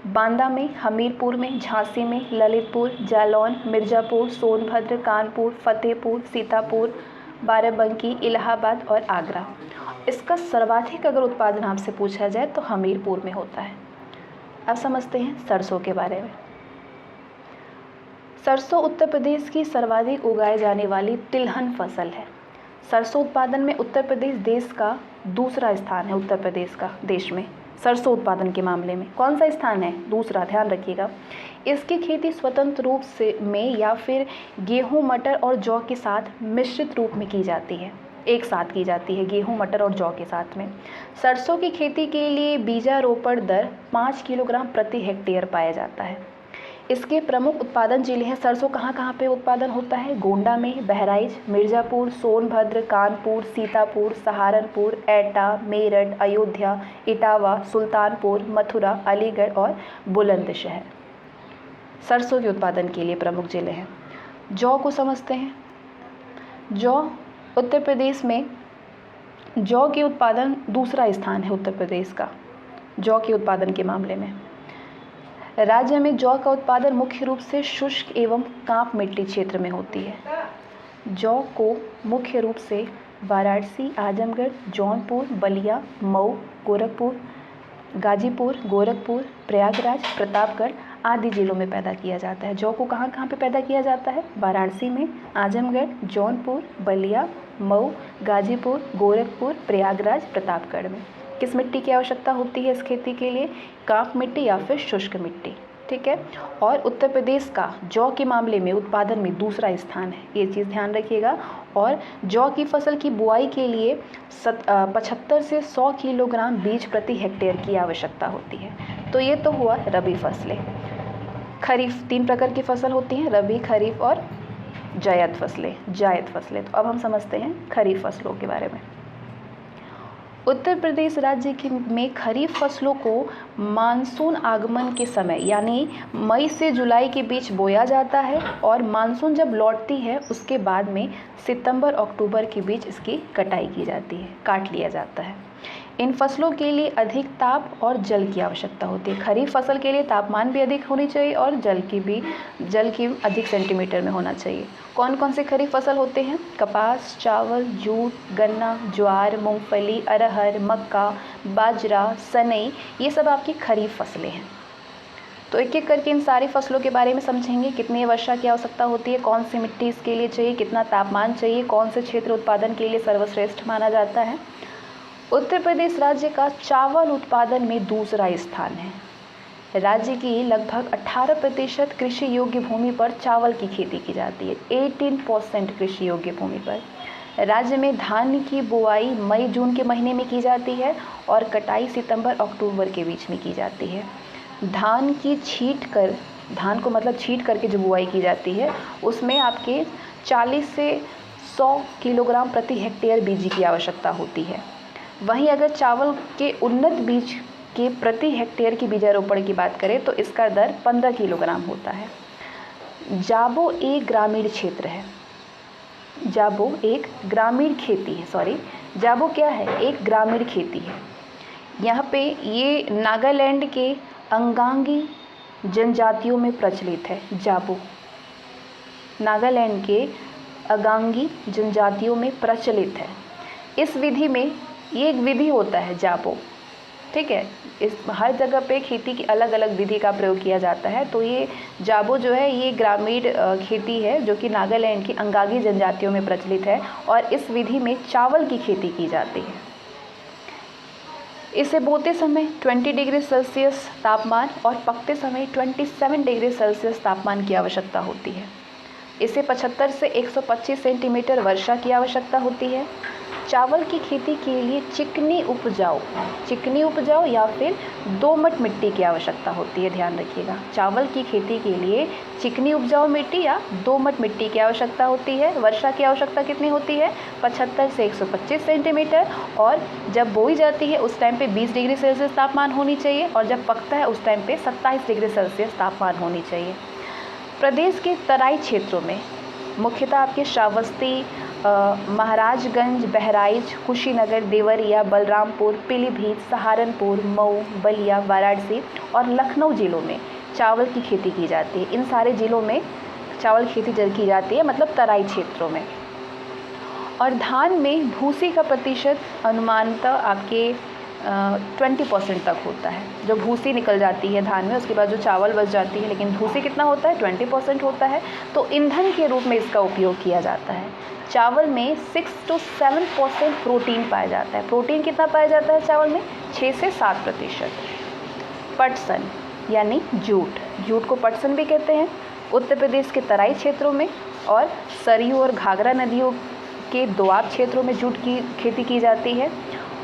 बांदा में, हमीरपुर में, झांसी में, ललितपुर, जालौन, मिर्ज़ापुर, सोनभद्र, कानपुर, फतेहपुर, सीतापुर, बाराबंकी, इलाहाबाद और आगरा। इसका सर्वाधिक अगर उत्पादन आपसे पूछा जाए तो हमीरपुर में होता है। अब समझते हैं सरसों के बारे में। सरसों उत्तर प्रदेश की सर्वाधिक उगाई जाने वाली तिलहन फसल है। सरसों उत्पादन में उत्तर प्रदेश देश का दूसरा स्थान है। उत्तर प्रदेश का देश में सरसों उत्पादन के मामले में कौन सा स्थान है? दूसरा, ध्यान रखिएगा। इसकी खेती स्वतंत्र रूप से में या फिर गेहूं, मटर और जौ के साथ मिश्रित रूप में की जाती है, एक साथ की जाती है गेहूं, मटर और जौ के साथ में। सरसों की खेती के लिए बीजारोपण दर 5 किलोग्राम प्रति हेक्टेयर पाया जाता है। इसके प्रमुख उत्पादन जिले हैं। सरसों कहाँ कहाँ पे उत्पादन होता है? गोंडा में, बहराइच, मिर्ज़ापुर, सोनभद्र, कानपुर, सीतापुर, सहारनपुर, एटा, मेरठ, अयोध्या, इटावा, सुल्तानपुर, मथुरा, अलीगढ़ और बुलंदशहर सरसों के उत्पादन के लिए प्रमुख जिले हैं। जौ को समझते हैं। जौ उत्तर प्रदेश में जौ के उत्पादन दूसरा स्थान है उत्तर प्रदेश का, जौ के उत्पादन के मामले में। राज्य में जौ का उत्पादन मुख्य रूप से शुष्क एवं कांप मिट्टी क्षेत्र में होती है। जौ को मुख्य रूप से वाराणसी, आजमगढ़, जौनपुर, बलिया, मऊ, गोरखपुर, गाजीपुर, गोरखपुर, प्रयागराज, प्रतापगढ़ आदि जिलों में पैदा किया जाता है। जौ को कहाँ कहाँ पे पैदा किया जाता है? वाराणसी में, आजमगढ़, जौनपुर, बलिया, मऊ, गाजीपुर, गोरखपुर, प्रयागराज, प्रतापगढ़ में। किस मिट्टी की आवश्यकता होती है इस खेती के लिए? कांप मिट्टी या फिर शुष्क मिट्टी, ठीक है। और उत्तर प्रदेश का जौ के मामले में उत्पादन में दूसरा स्थान है, ये चीज़ ध्यान रखिएगा। और जौ की फसल की बुआई के लिए 75 से 100 किलोग्राम बीज प्रति हेक्टेयर की आवश्यकता होती है। तो ये तो हुआ रबी फसलें। खरीफ 3 प्रकार की फसल होती हैं, रबी, खरीफ और जायद फसलें। तो अब हम समझते हैं खरीफ फसलों के बारे में। उत्तर प्रदेश राज्य में खरीफ फसलों को मानसून आगमन के समय यानी मई से जुलाई के बीच बोया जाता है और मानसून जब लौटती है उसके बाद में सितंबर अक्टूबर के बीच इसकी कटाई की जाती है, काट लिया जाता है। इन फसलों के लिए अधिक ताप और जल की आवश्यकता होती है। खरीफ फसल के लिए तापमान भी अधिक होनी चाहिए और जल की अधिक सेंटीमीटर में होना चाहिए। कौन कौन से खरीफ फसल होते हैं? कपास, चावल, जूट, गन्ना, ज्वार, मूंगफली, अरहर, मक्का, बाजरा, सनई, ये सब आपकी खरीफ फसलें हैं। तो एक एक करके इन सारी फसलों के बारे में समझेंगे। कितनी वर्षा की आवश्यकता होती है, कौन सी मिट्टी इसके लिए चाहिए, कितना तापमान चाहिए, कौन से क्षेत्र उत्पादन के लिए सर्वश्रेष्ठ माना जाता है। उत्तर प्रदेश राज्य का चावल उत्पादन में दूसरा स्थान है। राज्य की लगभग 18% कृषि योग्य भूमि पर चावल की खेती की जाती है। 18% कृषि योग्य भूमि पर। राज्य में धान की बुआई मई जून के महीने में की जाती है और कटाई सितंबर अक्टूबर के बीच में की जाती है। धान को मतलब छींट करके जो बुआई की जाती है उसमें आपके 40 से 100 किलोग्राम प्रति हेक्टेयर बीज की आवश्यकता होती है। वहीं अगर चावल के उन्नत बीज के प्रति हेक्टेयर की बीजारोपण की बात करें तो इसका दर 15 किलोग्राम होता है। जाबो एक ग्रामीण क्षेत्र है। जाबो एक ग्रामीण खेती है, जाबो क्या है? एक ग्रामीण खेती है। यहाँ पे ये नागालैंड के अंगांगी जनजातियों में प्रचलित है। जाबो नागालैंड के अंगांगी जनजातियों में प्रचलित है। इस विधि में ये एक विधि होता है जाबो, ठीक है। इस हर जगह पे खेती की अलग अलग विधि का प्रयोग किया जाता है। तो ये जाबो जो है ये ग्रामीण खेती है जो कि नागालैंड की अंगांगी जनजातियों में प्रचलित है और इस विधि में चावल की खेती की जाती है। इसे बोते समय 20 डिग्री सेल्सियस तापमान और पकते समय 27 डिग्री सेल्सियस तापमान की आवश्यकता होती है। इसे 75 से 125 सेंटीमीटर वर्षा की आवश्यकता होती है। चावल की खेती के लिए चिकनी उपजाऊ या फिर दोमट मिट्टी की आवश्यकता होती है। ध्यान रखिएगा, चावल की खेती के लिए चिकनी उपजाऊ मिट्टी या दोमट मिट्टी की आवश्यकता होती है। वर्षा की आवश्यकता कितनी होती है? 75 से 125 सेंटीमीटर। और जब बोई जाती है उस टाइम पे 20 डिग्री सेल्सियस तापमान होनी चाहिए और जब पकता है उस टाइम पे 27 डिग्री सेल्सियस तापमान होनी चाहिए। प्रदेश के तराई क्षेत्रों में मुख्यतः आपके श्रावस्ती, महाराजगंज, बहराइच, कुशीनगर, देवरिया, बलरामपुर, पीलीभीत, सहारनपुर, मऊ, बलिया, वाराणसी और लखनऊ जिलों में चावल की खेती की जाती है। इन सारे जिलों में चावल की खेती की जाती है, मतलब तराई क्षेत्रों में। और धान में भूसी का प्रतिशत अनुमानतः आपके 20% तक होता है। जो भूसी निकल जाती है धान में उसके बाद जो चावल बच जाती है, लेकिन भूसी कितना होता है? 20% होता है। तो ईंधन के रूप में इसका उपयोग किया जाता है। चावल में 6 to 7% प्रोटीन पाया जाता है। प्रोटीन कितना पाया जाता है चावल में? 6 से 7%। पटसन यानी जूट को पटसन भी कहते हैं। उत्तर प्रदेश के तराई क्षेत्रों में और सरयू और घाघरा नदियों के दोआब क्षेत्रों में जूट की खेती की जाती है।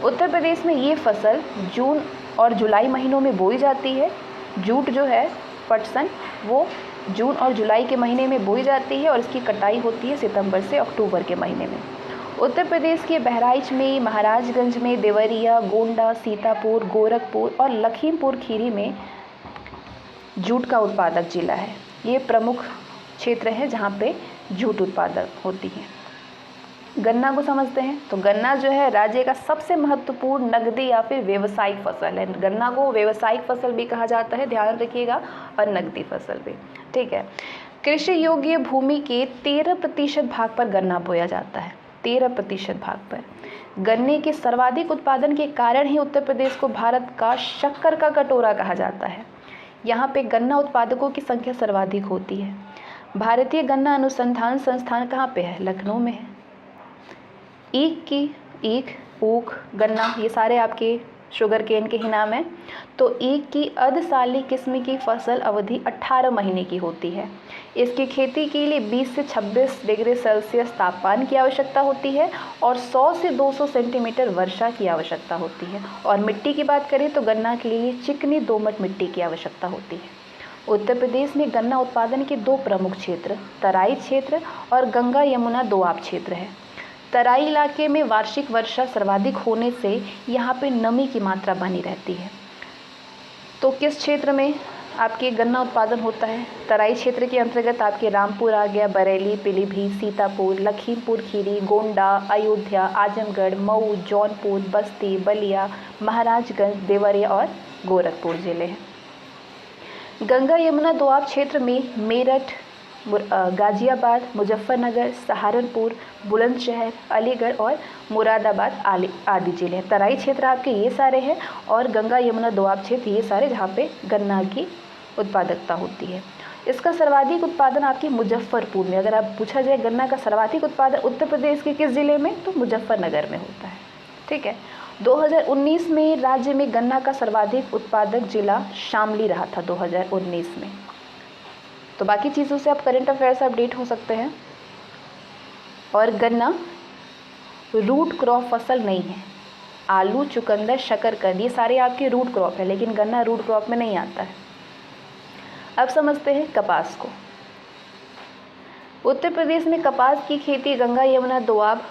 उत्तर प्रदेश में ये फसल जून और जुलाई महीनों में बोई जाती है। जूट जो है पटसन वो जून और जुलाई के महीने में बोई जाती है और इसकी कटाई होती है सितंबर से अक्टूबर के महीने में। उत्तर प्रदेश के बहराइच में, महाराजगंज में, देवरिया, गोंडा, सीतापुर, गोरखपुर और लखीमपुर खीरी में जूट का उत्पादक जिला है। ये प्रमुख क्षेत्र है जहाँ पे जूट उत्पादक होती है। गन्ना को समझते हैं। तो गन्ना जो है राज्य का सबसे महत्वपूर्ण नकदी या फिर व्यवसायिक फसल है। गन्ना को व्यवसायिक फसल भी कहा जाता है, ध्यान रखिएगा, और नकदी फसल भी, ठीक है। कृषि योग्य भूमि के 13% भाग पर गन्ना बोया जाता है। 13% भाग पर। गन्ने के सर्वाधिक उत्पादन के कारण ही उत्तर प्रदेश को भारत का शक्कर का कटोरा कहा जाता है। यहाँ पे गन्ना उत्पादकों की संख्या सर्वाधिक होती है। भारतीय गन्ना अनुसंधान संस्थान कहाँ पे है? लखनऊ में है। ईख, ऊख, गन्ना ये सारे आपके शुगर केन के ही नाम हैं। तो ईख की अर्धसाली किस्म की फसल अवधि 18 महीने की होती है। इसकी खेती के लिए 20 से 26 डिग्री सेल्सियस तापमान की आवश्यकता होती है और 100 से 200 सेंटीमीटर वर्षा की आवश्यकता होती है। और मिट्टी की बात करें तो गन्ना के लिए चिकनी दोमट मिट्टी की आवश्यकता होती है। उत्तर प्रदेश में गन्ना उत्पादन के 2 प्रमुख क्षेत्र तराई क्षेत्र और गंगा यमुना दोआब क्षेत्र है। तराई इलाके में वार्षिक वर्षा सर्वाधिक होने से यहाँ पे नमी की मात्रा बनी रहती है। तो किस क्षेत्र में आपके गन्ना उत्पादन होता है? तराई क्षेत्र के अंतर्गत आपके रामपुर आ गया, बरेली, पीलीभीत, सीतापुर, लखीमपुर खीरी, गोंडा, अयोध्या, आजमगढ़, मऊ, जौनपुर, बस्ती, बलिया, महाराजगंज, देवरिया और गोरखपुर जिले हैं। गंगा यमुना दोआब क्षेत्र में मेरठ, गाजियाबाद, मुजफ्फरनगर, सहारनपुर, बुलंदशहर, अलीगढ़ और मुरादाबाद आदि जिले हैं। तराई क्षेत्र आपके ये सारे हैं और गंगा यमुना दोआब क्षेत्र ये सारे जहाँ पे गन्ना की उत्पादकता होती है। इसका सर्वाधिक उत्पादन आपके मुजफ्फरपुर में, अगर आप पूछा जाए गन्ना का सर्वाधिक उत्पादन उत्तर प्रदेश के किस जिले में, तो मुजफ्फरनगर में होता है, ठीक है। 2019 में राज्य में गन्ना का सर्वाधिक उत्पादक जिला शामली रहा था 2019 में। तो बाकी चीज़ों से आप करंट अफेयर से अपडेट हो सकते हैं। और गन्ना रूट क्रॉप फसल नहीं है। आलू, चुकंदर, शकरकंद ये सारे आपके रूट क्रॉप है, लेकिन गन्ना रूट क्रॉप में नहीं आता है। अब समझते हैं कपास को। उत्तर प्रदेश में कपास की खेती गंगा, यमुना, दोआब,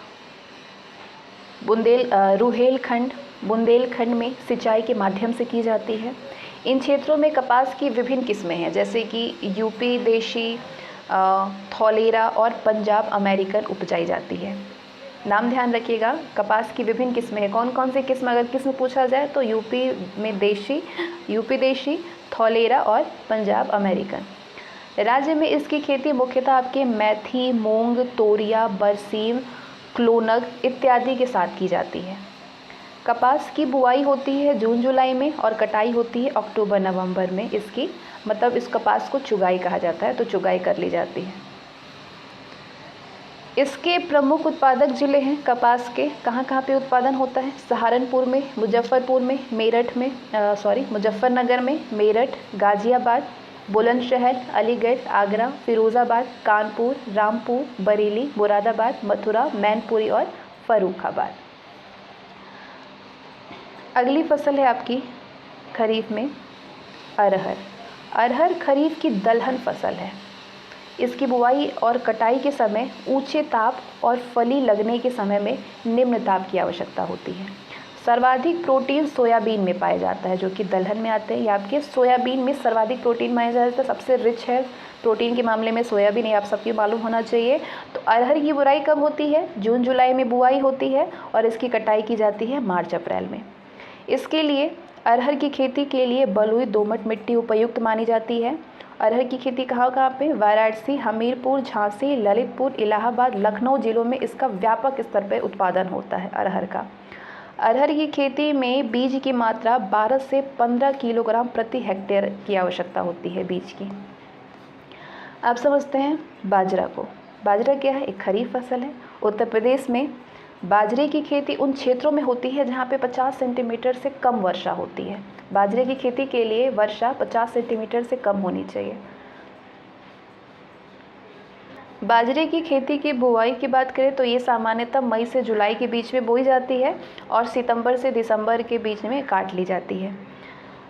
बुंदेलखंड में सिंचाई के माध्यम से की जाती है। इन क्षेत्रों में कपास की विभिन्न किस्में हैं, जैसे कि यूपी देशी, थौलेरा और पंजाब अमेरिकन उपजाई जाती है। नाम ध्यान रखिएगा, कपास की विभिन्न किस्में हैं। कौन कौन सी किस्म, अगर किस्म पूछा जाए तो यूपी देशी, थौलेरा और पंजाब अमेरिकन। राज्य में इसकी खेती मुख्यतः आपके मेथी, मूंग, तोरिया, बरसीम, क्लोनग इत्यादि के साथ की जाती है। कपास की बुआई होती है जून जुलाई में और कटाई होती है अक्टूबर नवंबर में। इसकी मतलब इस कपास को चुगाई कहा जाता है, तो चुगाई कर ली जाती है। इसके प्रमुख उत्पादक जिले हैं कपास के। कहाँ कहाँ पे उत्पादन होता है? सहारनपुर में, मुजफ्फरनगर में, मेरठ, गाजियाबाद, बुलंदशहर, अलीगढ़, आगरा, फिरोज़ाबाद, कानपुर, रामपुर, बरेली, मुरादाबाद, मथुरा, मैनपुरी और फर्रुखाबाद। अगली फसल है आपकी खरीफ में अरहर। अरहर खरीफ की दलहन फसल है। इसकी बुआई और कटाई के समय ऊंचे ताप और फली लगने के समय में निम्न ताप की आवश्यकता होती है। सर्वाधिक प्रोटीन सोयाबीन में पाया जाता है, जो कि दलहन में आते हैं। ये आपके सोयाबीन में सर्वाधिक प्रोटीन पाया जाता है, सबसे रिच है प्रोटीन के मामले में सोयाबीन, ये आप सबकी मालूम होना चाहिए। तो अरहर की बुआई कब होती है? जून जुलाई में बुआई होती है और इसकी कटाई की जाती है मार्च अप्रैल में। इसके लिए अरहर की खेती के लिए बलुई दोमट मिट्टी उपयुक्त मानी जाती है। अरहर की खेती कहाँ कहाँ पे? वाराणसी, हमीरपुर, झांसी, ललितपुर, इलाहाबाद, लखनऊ जिलों में इसका व्यापक स्तर पर उत्पादन होता है अरहर का। अरहर की खेती में बीज की मात्रा 12 से 15 किलोग्राम प्रति हेक्टेयर की आवश्यकता होती है बीज की। अब समझते हैं बाजरा को। बाजरा क्या है? एक खरीफ फसल है। उत्तर प्रदेश में बाजरे की खेती उन क्षेत्रों में होती है जहाँ पे 50 सेंटीमीटर से कम वर्षा होती है। बाजरे की खेती के लिए वर्षा 50 सेंटीमीटर से कम होनी चाहिए। बाजरे की खेती की बुआई की बात करें तो ये सामान्यतः मई से जुलाई के बीच में बोई जाती है और सितंबर से दिसंबर के बीच में काट ली जाती है।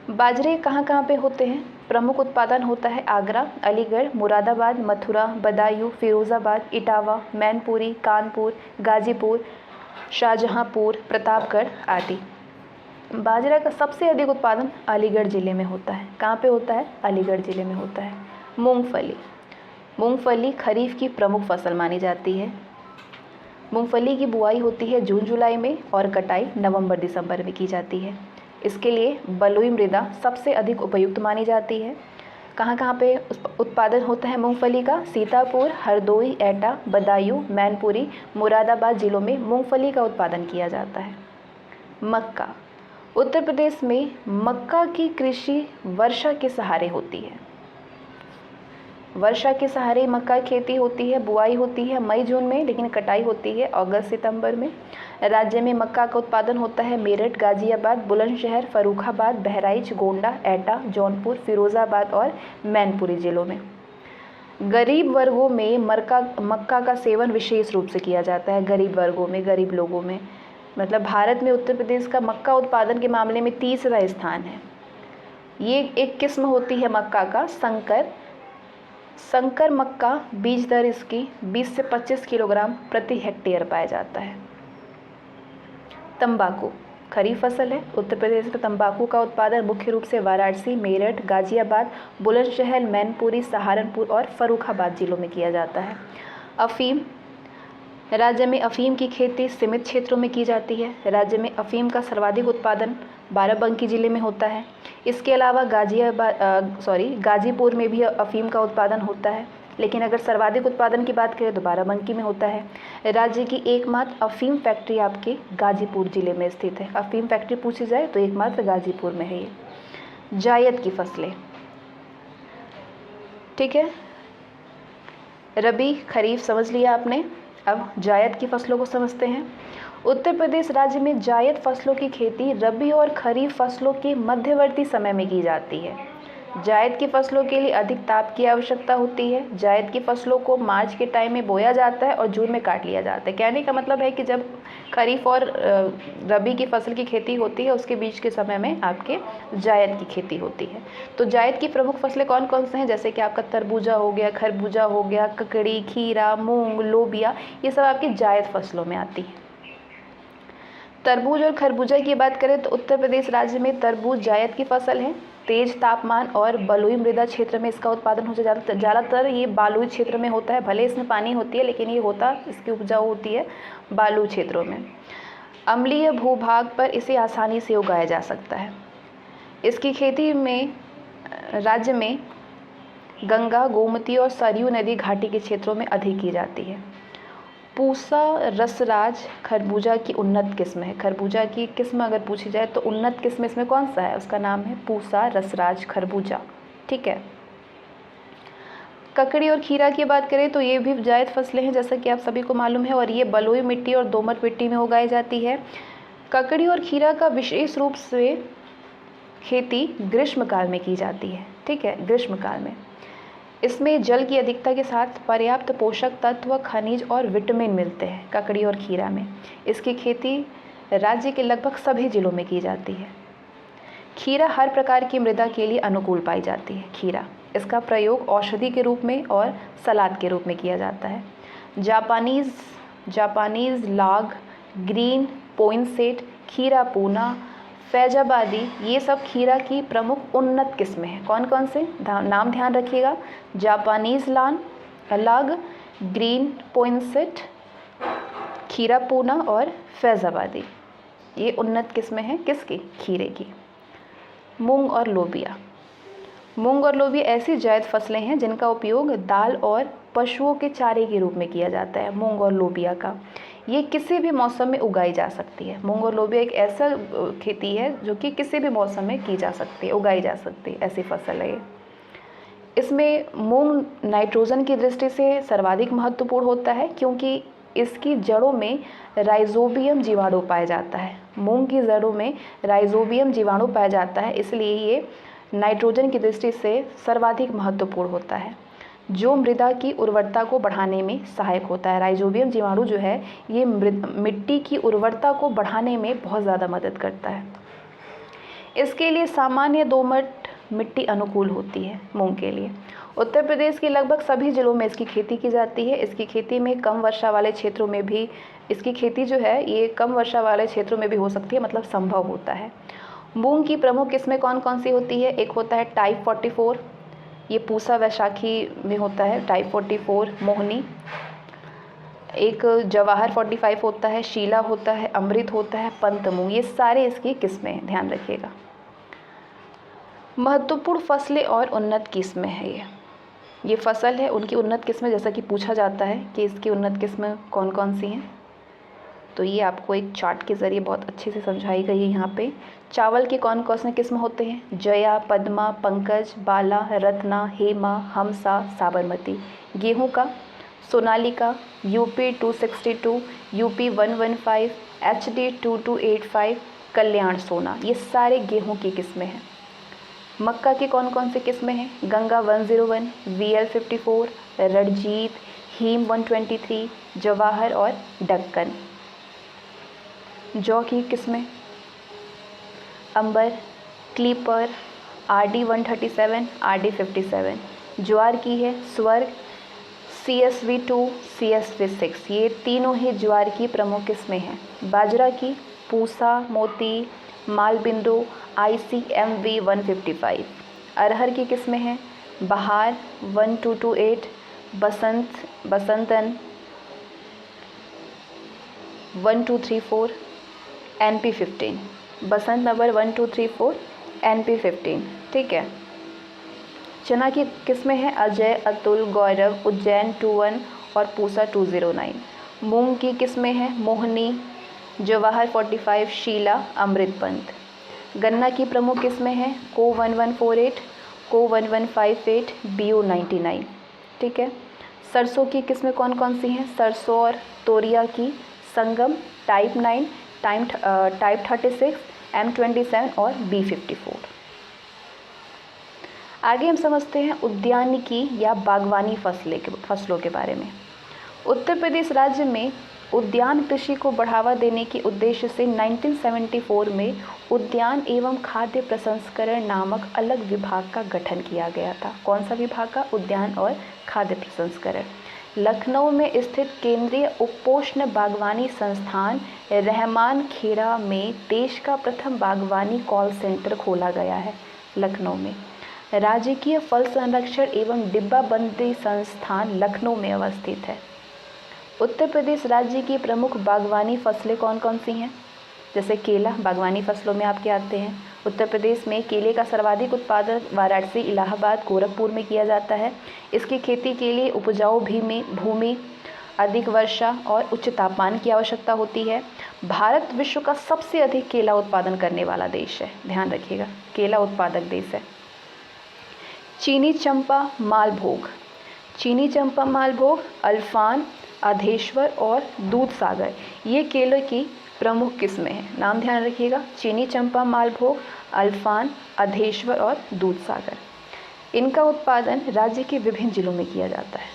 बाजरे कहाँ कहाँ पे होते हैं? प्रमुख उत्पादन होता है आगरा, अलीगढ़, मुरादाबाद, मथुरा, बदायूं, फिरोज़ाबाद, इटावा, मैनपुरी, कानपुर, गाजीपुर, शाहजहांपुर, प्रतापगढ़ आदि। बाजरा का सबसे अधिक उत्पादन अलीगढ़ ज़िले में होता है। कहाँ पे होता है? अलीगढ़ ज़िले में होता है। मूंगफली खरीफ की प्रमुख फसल मानी जाती है। मूंगफली की बुआई होती है जून जुलाई में और कटाई नवंबर दिसंबर में की जाती है। इसके लिए बलुई मृदा सबसे अधिक उपयुक्त मानी जाती है। कहाँ कहाँ पे उत्पादन होता है मूंगफली का? सीतापुर, हरदोई, एटा, बदायूं, मैनपुरी, मुरादाबाद जिलों में मूंगफली का उत्पादन किया जाता है। मक्का। उत्तर प्रदेश में मक्का की कृषि वर्षा के सहारे होती है। वर्षा के सहारे मक्का खेती होती है। बुआई होती है मई जून में, लेकिन कटाई होती है अगस्त सितंबर में। राज्य में मक्का का उत्पादन होता है मेरठ, गाजियाबाद, बुलंदशहर, फर्रुखाबाद, बहराइच, गोंडा, एटा, जौनपुर, फिरोज़ाबाद और मैनपुरी जिलों में। गरीब वर्गों में मक्का का सेवन विशेष रूप से किया जाता है। गरीब वर्गों में, गरीब लोगों में, मतलब भारत में उत्तर प्रदेश का मक्का उत्पादन के मामले में तीसरा स्थान है। ये एक किस्म होती है मक्का का संकर मक्का। बीज दर इसकी 20 से 25 किलोग्राम प्रति हेक्टेयर पाया जाता है। तंबाकू खरीफ फसल है। उत्तर प्रदेश में तंबाकू का उत्पादन मुख्य रूप से वाराणसी, मेरठ, गाजियाबाद, बुलंदशहर, मैनपुरी, सहारनपुर और फर्रुखाबाद जिलों में किया जाता है। अफीम। राज्य में अफीम की खेती सीमित क्षेत्रों में की जाती है। राज्य में अफीम का सर्वाधिक उत्पादन बाराबंकी जिले में होता है। इसके अलावा गाजीपुर में भी अफीम का उत्पादन होता है, लेकिन अगर सर्वाधिक उत्पादन की बात करें तो बाराबंकी में होता है। राज्य की एकमात्र अफीम फैक्ट्री आपके गाजीपुर जिले में स्थित है। अफीम फैक्ट्री पूछी जाए तो एकमात्र गाजीपुर में है ये। जायद की फसलें, ठीक है, रबी खरीफ समझ लिया आपने। अब जायद की फसलों को समझते हैं। उत्तर प्रदेश राज्य में जायद फसलों की खेती रबी और खरीफ फसलों के मध्यवर्ती समय में की जाती है। जायद की फसलों के लिए अधिक ताप की आवश्यकता होती है। जायद की फसलों को मार्च के टाइम में बोया जाता है और जून में काट लिया जाता है। कहने का मतलब है कि जब खरीफ और रबी की फसल की खेती होती है उसके बीच के समय में आपके जायद की खेती होती है। तो जायद की प्रमुख फसलें कौन कौन से हैं, जैसे कि आपका तरबूजा हो गया, खरबूजा हो गया, ककड़ी, खीरा, मूंग, लोबिया, ये सब आपकी जायद फसलों में आती है। तरबूज और खरबूजा की बात करें तो उत्तर प्रदेश राज्य में तरबूज जायद की फसल है। तेज तापमान और बलुई मृदा क्षेत्र में इसका उत्पादन हो ज़्यादातर ये बालुई क्षेत्र में होता है। भले इसमें पानी होती है लेकिन ये होता इसकी उपजाऊ होती है बालुई क्षेत्रों में। अम्लीय भूभाग पर इसे आसानी से उगाया जा सकता है। इसकी खेती में राज्य में गंगा, गोमती और सरयू नदी घाटी के क्षेत्रों में अधिक की जाती है। पूसा रसराज खरबूजा की उन्नत किस्म है। खरबूजा की किस्म अगर पूछी जाए तो उन्नत किस्म इसमें कौन सा है, उसका नाम है पूसा रसराज खरबूजा। ठीक है। ककड़ी और खीरा की बात करें तो ये भी जायद फसलें हैं जैसा कि आप सभी को मालूम है, और ये बलुई मिट्टी और दोमट मिट्टी में उगाई जाती है। ककड़ी और खीरा का विशेष रूप से खेती ग्रीष्म काल में की जाती है। ठीक है, ग्रीष्म काल में इसमें जल की अधिकता के साथ पर्याप्त पोषक तत्व, खनिज और विटामिन मिलते हैं ककड़ी और खीरा में। इसकी खेती राज्य के लगभग सभी जिलों में की जाती है। खीरा हर प्रकार की मृदा के लिए अनुकूल पाई जाती है। खीरा, इसका प्रयोग औषधि के रूप में और सलाद के रूप में किया जाता है। जापानीज लाग, ग्रीन पोइनसेट, खीरा पूना, फैजाबादी, ये सब खीरा की प्रमुख उन्नत किस्में हैं। कौन कौन से नाम ध्यान रखिएगा, जापानीज लाग, ग्रीन पोइनसेट, खीरा पूना और फैजाबादी, ये उन्नत किस्में हैं किसकी, खीरे की। मूंग और लोबिया, मूंग और लोबिया ऐसी जायद फसलें हैं जिनका उपयोग दाल और पशुओं के चारे के रूप में किया जाता है। मूंग और लोबिया का ये किसी भी मौसम में उगाई जा सकती है। मूंग और लोबिया एक ऐसा खेती है जो कि किसी भी मौसम में की जा सकती है, उगाई जा सकती है, ऐसी फसल है ये। इसमें मूंग नाइट्रोजन की दृष्टि से सर्वाधिक महत्वपूर्ण होता है क्योंकि इसकी जड़ों में राइजोबियम जीवाणु पाया जाता है। मूंग की जड़ों में राइजोबियम जीवाणु पाया जाता है, इसलिए ये नाइट्रोजन की दृष्टि से सर्वाधिक महत्वपूर्ण होता है, जो मृदा की उर्वरता को बढ़ाने में सहायक होता है। राइजोबियम जीवाणु जो है ये मिट्टी की उर्वरता को बढ़ाने में बहुत ज़्यादा मदद करता है। इसके लिए सामान्य दोमट मिट्टी अनुकूल होती है मूंग के लिए। उत्तर प्रदेश के लगभग सभी जिलों में इसकी खेती की जाती है। इसकी खेती में कम वर्षा वाले क्षेत्रों में भी इसकी खेती जो है ये कम वर्षा वाले क्षेत्रों में भी हो सकती है, मतलब संभव होता है। मूंग की प्रमुख किस्में कौन कौन सी होती है, एक होता है टाइप 44, ये पूसा वैशाखी में होता है, टाइप 44 मोहनी। एक जवाहर 45 होता है, शीला होता है, अमृत होता है, पंत मूंग, ये सारे इसकी किस्में हैं, ध्यान रखिएगा। महत्वपूर्ण फसलें और उन्नत किस्में हैं ये फसल है, उनकी उन्नत किस्में, जैसा कि पूछा जाता है कि इसकी उन्नत किस्में कौन कौन सी हैं, तो ये आपको एक चार्ट के ज़रिए बहुत अच्छे से समझाई गई है यहाँ पे। चावल के कौन कौन से किस्म होते हैं, जया, पद्मा, पंकज, बाला, रत्ना, हेमा, हमसा, साबरमती। गेहूं का सोनालिका, यूपी 262, यूपी 115, HD 2285, कल्याण सोना, ये सारे गेहूं की किस्में हैं। मक्का की कौन कौन सी किस्में हैं, गंगा 101, VL 54, रणजीत, हीम 123, जवाहर और डक्कन। जौ की किस्में अंबर, क्लीपर, RD 137, RD 57। ज्वार की है स्वर्ग, CSV 2, CSV 6, ये तीनों ही ज्वार की प्रमुख किस्में हैं। बाजरा की पूसा, मोती, मालबिंदु, ICMV 155। अरहर की किस्में हैं बहार 1228, बसंतन 1234, NP 15, बसंत नंबर 1234, NP 15। ठीक है। चना की किस्में हैं अजय, अतुल, गौरव, उज्जैन 21 और पूसा 209। मूंग की किस्में हैं मोहनी, जवाहर 45, शीला, अमृत पंत। गन्ना की प्रमुख किस्में हैं को 1148, को 1158, BO 99। ठीक है। सरसों की किस्में कौन कौन सी हैं, सरसों और तोरिया की संगम, टाइप 9, टाइप 36, M27 और B54। आगे हम समझते हैं उद्यानिकी या बागवानी फसलों के बारे में। उत्तर प्रदेश राज्य में उद्यान कृषि को बढ़ावा देने के उद्देश्य से 1974 में उद्यान एवं खाद्य प्रसंस्करण नामक अलग विभाग का गठन किया गया था। कौन सा विभाग का? उद्यान और खाद्य प्रसंस्करण। लखनऊ में स्थित केंद्रीय उपोष्ण बागवानी संस्थान रहमान खेड़ा में देश का प्रथम बागवानी कॉल सेंटर खोला गया है। लखनऊ में राजकीय फल संरक्षण एवं डिब्बाबंदी संस्थान लखनऊ में अवस्थित है। उत्तर प्रदेश राज्य की प्रमुख बागवानी फसलें कौन कौन सी हैं? जैसे केला बागवानी फसलों में आपके आते हैं। उत्तर प्रदेश में केले का सर्वाधिक उत्पादन वाराणसी, इलाहाबाद, गोरखपुर में किया जाता है। इसकी खेती के लिए उपजाऊ भूमि, अधिक वर्षा और उच्च तापमान की आवश्यकता होती है। भारत विश्व का सबसे अधिक केला उत्पादन करने वाला देश है, ध्यान रखिएगा, केला उत्पादक देश है। चीनी चंपा मालभोग, चीनी चंपा मालभोग, अल्फान, अधेश्वर और दूधसागर ये केले की प्रमुख किस्में हैं। नाम ध्यान रखिएगा, चीनी चंपा मालभोग, अल्फान, अधेश्वर और दूधसागर। इनका उत्पादन राज्य के विभिन्न जिलों में किया जाता है।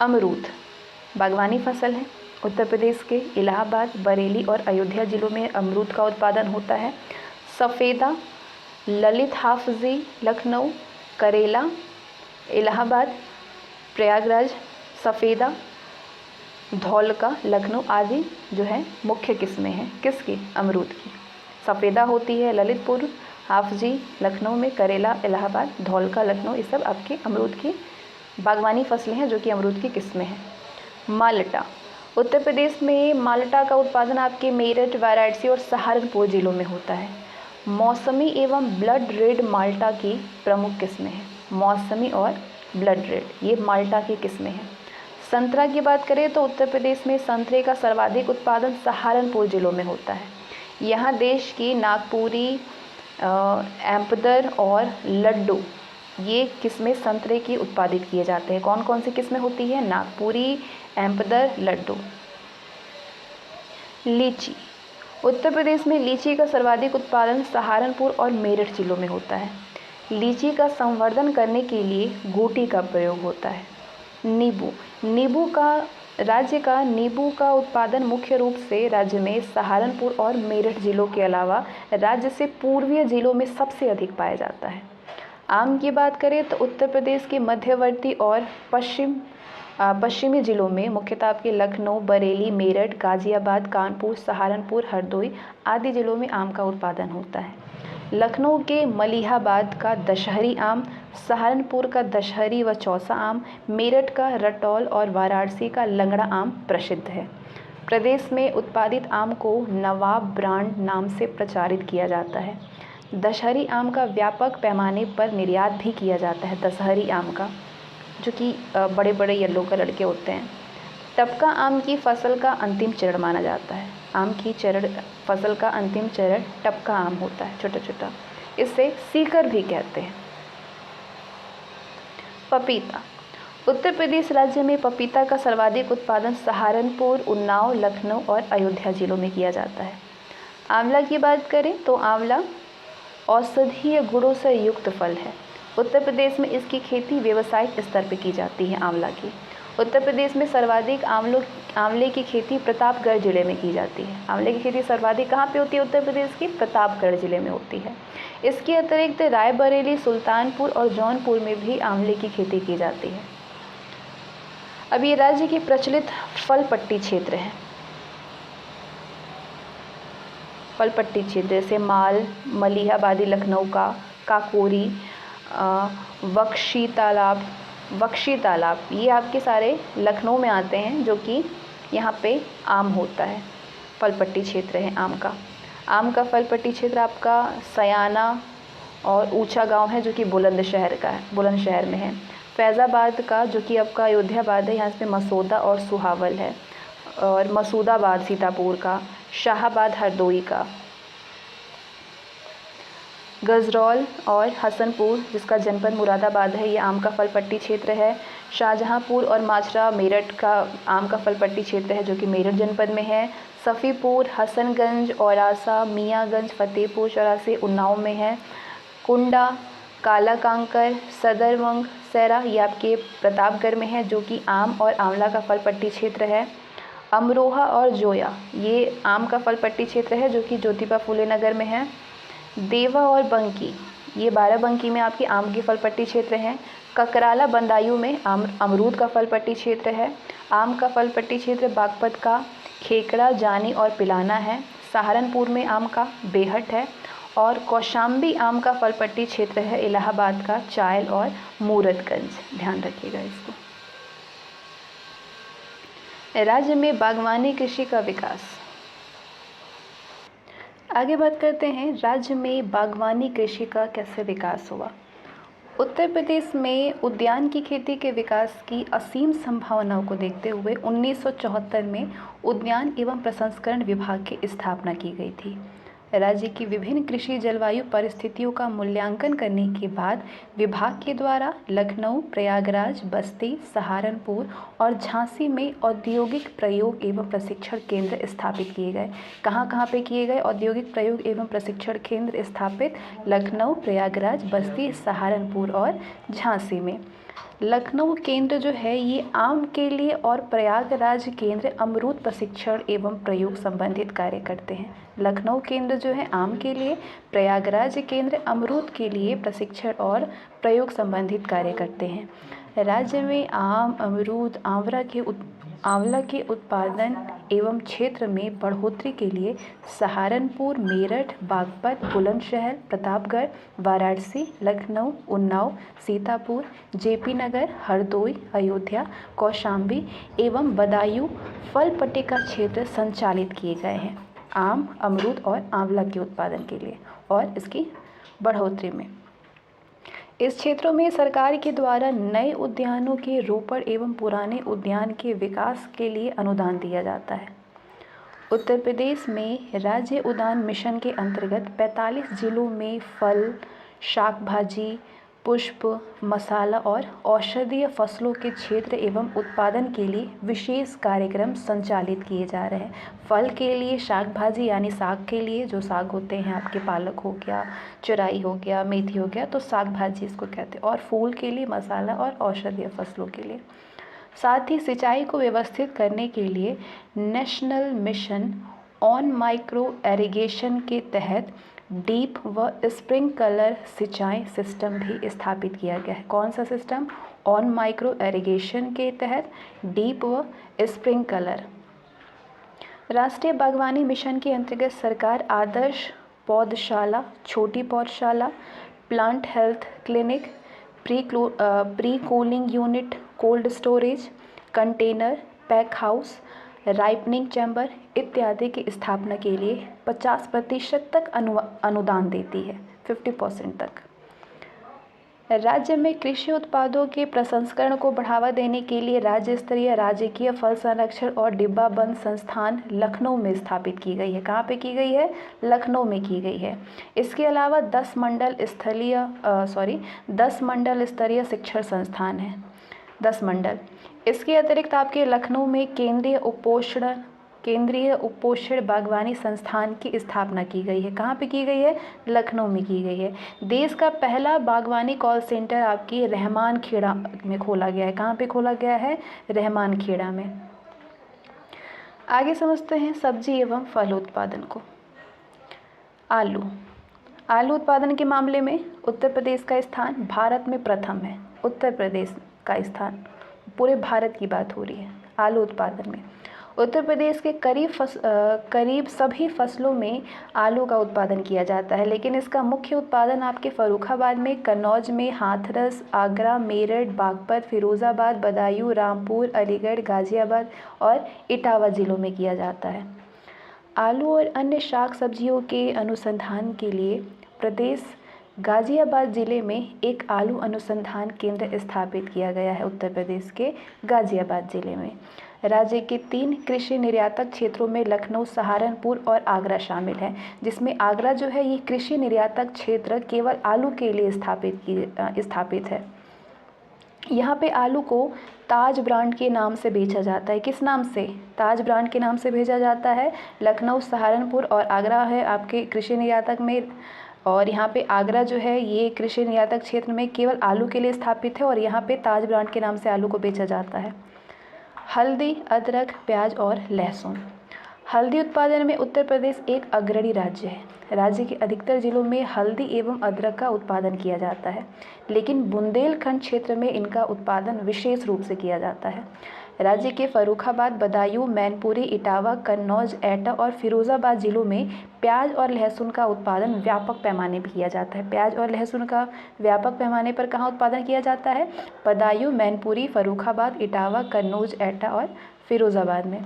अमरूद बागवानी फसल है। उत्तर प्रदेश के इलाहाबाद, बरेली और अयोध्या जिलों में अमरूद का उत्पादन होता है। सफ़ेदा, ललित हाफजी, लखनऊ, करेला, इलाहाबाद, प्रयागराज, सफ़ेदा, धौलका, लखनऊ आदि जो है मुख्य किस्में हैं किसकी? अमरूद की। सफ़ेदा होती है ललितपुर, हाफजी लखनऊ में, करेला इलाहाबाद, धौलका लखनऊ, ये सब आपके अमरूद की बागवानी फसलें हैं जो कि अमरूद की किस्में हैं। माल्टा, उत्तर प्रदेश में माल्टा का उत्पादन आपके मेरठ, वाराणसी और सहारनपुर जिलों में होता है। मौसमी एवं ब्लड रेड माल्टा की प्रमुख किस्में हैं। मौसमी और ब्लड रेड ये माल्टा की किस्में हैं। संतरा की बात करें तो उत्तर प्रदेश में संतरे का सर्वाधिक उत्पादन सहारनपुर जिलों में होता है। यहाँ देश की नागपुरी, एम्पदर और लड्डू ये किस्में संतरे की उत्पादित किए जाते हैं। कौन कौन सी किस्में होती है? नागपुरी, एम्पदर, लड्डू। लीची, उत्तर प्रदेश में लीची का सर्वाधिक उत्पादन सहारनपुर और मेरठ जिलों में होता है। लीची का संवर्धन करने के लिए गोटी का प्रयोग होता है। नींबू का उत्पादन मुख्य रूप से राज्य में सहारनपुर और मेरठ जिलों के अलावा राज्य से पूर्वीय जिलों में सबसे अधिक पाया जाता है। आम की बात करें तो उत्तर प्रदेश के मध्यवर्ती और पश्चिमी जिलों में मुख्यतः आपके लखनऊ, बरेली, मेरठ, गाजियाबाद, कानपुर, सहारनपुर, हरदोई आदि जिलों में आम का उत्पादन होता है। लखनऊ के मलिहाबाद का दशहरी आम, सहारनपुर का दशहरी व चौसा आम, मेरठ का रटौल और वाराणसी का लंगड़ा आम प्रसिद्ध है। प्रदेश में उत्पादित आम को नवाब ब्रांड नाम से प्रचारित किया जाता है। दशहरी आम का व्यापक पैमाने पर निर्यात भी किया जाता है। दशहरी आम का जो कि बड़े बड़े येलो कलर के होते हैं। टपका आम की फसल का अंतिम चरण माना जाता है। आम की फसल का अंतिम चरण टपका आम होता है, छोटा छोटा, इसे सीकर भी कहते हैं। पपीता, उत्तर प्रदेश राज्य में पपीता का सर्वाधिक उत्पादन सहारनपुर, उन्नाव, लखनऊ और अयोध्या जिलों में किया जाता है। आंवला की बात करें तो आंवला औषधीय गुणों से युक्त फल है। उत्तर प्रदेश में इसकी खेती व्यावसायिक स्तर पर की जाती है। आंवला की उत्तर प्रदेश में सर्वाधिक आंवले की खेती प्रतापगढ़ जिले में की जाती है। आंवले की खेती सर्वाधिक कहाँ पे होती है? उत्तर प्रदेश की प्रतापगढ़ जिले में होती है। इसके अतिरिक्त रायबरेली, सुल्तानपुर और जौनपुर में भी आंवले की खेती की जाती है। अब ये राज्य की प्रचलित फल पट्टी क्षेत्र है। फल पट्टी क्षेत्र जैसे माल, मलिहाबादी लखनऊ का, काकोरी, बख्शी तालाब ये आपके सारे लखनऊ में आते हैं, जो कि यहाँ पे आम होता है। फल पट्टी क्षेत्र है आम का फल पट्टी क्षेत्र आपका सयाना और ऊंचा गांव है जो कि बुलंदशहर में है। फैज़ाबाद का जो कि आपका अयोध्याबाद है, यहाँ पे मसौदा और सुहावल है। और मसूदाबाद सीतापुर का, शाहाबाद हरदोई का। गजरौल और हसनपुर जिसका जनपद मुरादाबाद है, ये आम का फल पट्टी क्षेत्र है। शाहजहांपुर और माजरा मेरठ का आम का फल पट्टी क्षेत्र है जो कि मेरठ जनपद में है। सफ़ीपुर, हसनगंज, औरासा, मियाँगंज, फतेहपुर चौरासी उन्नाव में है। कुंडा, काला कांकर, सदरवंग, सैरा ये आपके प्रतापगढ़ में है जो कि आम और आंवला का फल पट्टी क्षेत्र है। अमरोहा और जोया ये आम का फल पट्टी क्षेत्र है जो कि ज्योतिबा फुले नगर में है। देवा और बंकी ये बाराबंकी में आपकी आम की फल पट्टी क्षेत्र हैं। ककराला बंदायूं में अमरूद का फल पट्टी क्षेत्र है। आम का फल पट्टी क्षेत्र बागपत का खेकड़ा, जानी और पिलाना है। सहारनपुर में आम का बेहट है। और कौशाम्बी आम का फल पट्टी क्षेत्र है इलाहाबाद का चायल और मूरतगंज, ध्यान रखिएगा इसको। राज्य में बागवानी कृषि का विकास। आगे बात करते हैं राज्य में बागवानी कृषि का कैसे विकास हुआ। उत्तर प्रदेश में उद्यान की खेती के विकास की असीम संभावनाओं को देखते हुए 1974 में उद्यान एवं प्रसंस्करण विभाग की स्थापना की गई थी। राज्य की विभिन्न कृषि जलवायु परिस्थितियों का मूल्यांकन करने के बाद विभाग के द्वारा लखनऊ, प्रयागराज, बस्ती, सहारनपुर और झांसी में औद्योगिक प्रयोग एवं प्रशिक्षण केंद्र स्थापित किए गए। कहाँ पे किए गए औद्योगिक प्रयोग एवं प्रशिक्षण केंद्र स्थापित? लखनऊ, प्रयागराज, बस्ती, सहारनपुर और झांसी में। लखनऊ केंद्र जो है ये आम के लिए और प्रयागराज केंद्र अमरूद प्रशिक्षण एवं प्रयोग संबंधित कार्य करते हैं। लखनऊ केंद्र जो है आम के लिए, प्रयागराज केंद्र अमरूद के लिए प्रशिक्षण और प्रयोग संबंधित कार्य करते हैं। राज्य में आम, अमरूद, आंवला के उत्पादन एवं क्षेत्र में बढ़ोतरी के लिए सहारनपुर, मेरठ, बागपत, बुलंदशहर, प्रतापगढ़, वाराणसी, लखनऊ, उन्नाव, सीतापुर, जेपी नगर, हरदोई, अयोध्या, कौशाम्बी एवं बदायूं फल पट्टिका क्षेत्र संचालित किए गए हैं आम, अमरूद और आंवला के उत्पादन के लिए और इसकी बढ़ोतरी में। इस क्षेत्रों में सरकार के द्वारा नए उद्यानों के रोपण एवं पुराने उद्यान के विकास के लिए अनुदान दिया जाता है। उत्तर प्रदेश में राज्य उद्यान मिशन के अंतर्गत 45 जिलों में फल, शाक भाजी, पुष्प, मसाला और औषधीय फसलों के क्षेत्र एवं उत्पादन के लिए विशेष कार्यक्रम संचालित किए जा रहे हैं। फल के लिए शाक भाजी यानी साग के लिए, जो साग होते हैं आपके पालक हो गया, चुराई हो गया, मेथी हो गया, तो साग भाजी इसको कहते हैं। और फूल के लिए मसाला और औषधीय फसलों के लिए। साथ ही सिंचाई को व्यवस्थित करने के लिए national mission on micro irrigation के तहत डीप व स्प्रिंकलर सिंचाई सिस्टम भी स्थापित किया गया है। कौन सा सिस्टम? ऑन माइक्रो इरिगेशन के तहत डीप व स्प्रिंकलर। राष्ट्रीय बागवानी मिशन के अंतर्गत सरकार आदर्श पौधशाला, छोटी पौधशाला, plant health clinic, pre cooling unit, cold storage, container, pack house, ripening chamber इत्यादि की स्थापना के लिए 50% तक अनुदान देती है, 50% तक। राज्य में कृषि उत्पादों के प्रसंस्करण को बढ़ावा देने के लिए राज्य स्तरीय राजकीय फल संरक्षण और डिब्बाबंद संस्थान लखनऊ में स्थापित की गई है। कहाँ पे की गई है? लखनऊ में की गई है। इसके अलावा 10 मंडल स्तरीय शिक्षण संस्थान है, 10 मंडल। इसके अतिरिक्त आपके लखनऊ में केंद्रीय उपोषण बागवानी संस्थान की स्थापना की गई है। कहाँ पे की गई है? लखनऊ में की गई है। देश का पहला बागवानी कॉल सेंटर आपकी रहमान खेड़ा में खोला गया है। कहाँ पे खोला गया है? रहमान खेड़ा में। आगे समझते हैं सब्जी एवं फल उत्पादन को। आलू उत्पादन के मामले में उत्तर प्रदेश का स्थान भारत में प्रथम है। उत्तर प्रदेश का स्थान, पूरे भारत की बात हो रही है आलू उत्पादन में। उत्तर प्रदेश के करीब सभी फसलों में आलू का उत्पादन किया जाता है, लेकिन इसका मुख्य उत्पादन आपके फर्रुखाबाद में, कन्नौज में, हाथरस, आगरा, मेरठ, बागपत, फिरोज़ाबाद, बदायूं, रामपुर, अलीगढ़, गाज़ियाबाद और इटावा जिलों में किया जाता है। आलू और अन्य शाक सब्जियों के अनुसंधान के लिए प्रदेश गाज़ियाबाद ज़िले में एक आलू अनुसंधान केंद्र स्थापित किया गया है उत्तर प्रदेश के गाज़ियाबाद ज़िले में। राज्य के 3 कृषि निर्यातक क्षेत्रों में लखनऊ, सहारनपुर और आगरा शामिल है, जिसमें आगरा जो है ये कृषि निर्यातक क्षेत्र केवल आलू के लिए स्थापित है। यहाँ पे आलू को ताज ब्रांड के नाम से बेचा जाता है। किस नाम से? ताज ब्रांड के नाम से भेजा जाता है। लखनऊ, सहारनपुर और आगरा है आपके कृषि निर्यातक में, और यहाँ पे आगरा जो है ये कृषि निर्यातक क्षेत्र में केवल आलू के लिए स्थापित है और यहाँ पे ताज ब्रांड के नाम से आलू को बेचा जाता है। हल्दी, अदरक, प्याज और लहसुन। हल्दी उत्पादन में उत्तर प्रदेश एक अग्रणी राज्य है। राज्य के अधिकतर जिलों में हल्दी एवं अदरक का उत्पादन किया जाता है, लेकिन बुंदेलखंड क्षेत्र में इनका उत्पादन विशेष रूप से किया जाता है। राज्य के फर्रुखाबाद, बदायूं, मैनपुरी, इटावा, कन्नौज, एटा और फिरोज़ाबाद जिलों में प्याज और लहसुन का उत्पादन व्यापक पैमाने पर किया जाता है। प्याज और लहसुन का व्यापक पैमाने पर कहाँ उत्पादन किया जाता है? बदायूं, मैनपुरी, फर्रुखाबाद, इटावा, कन्नौज, एटा और फिरोज़ाबाद में।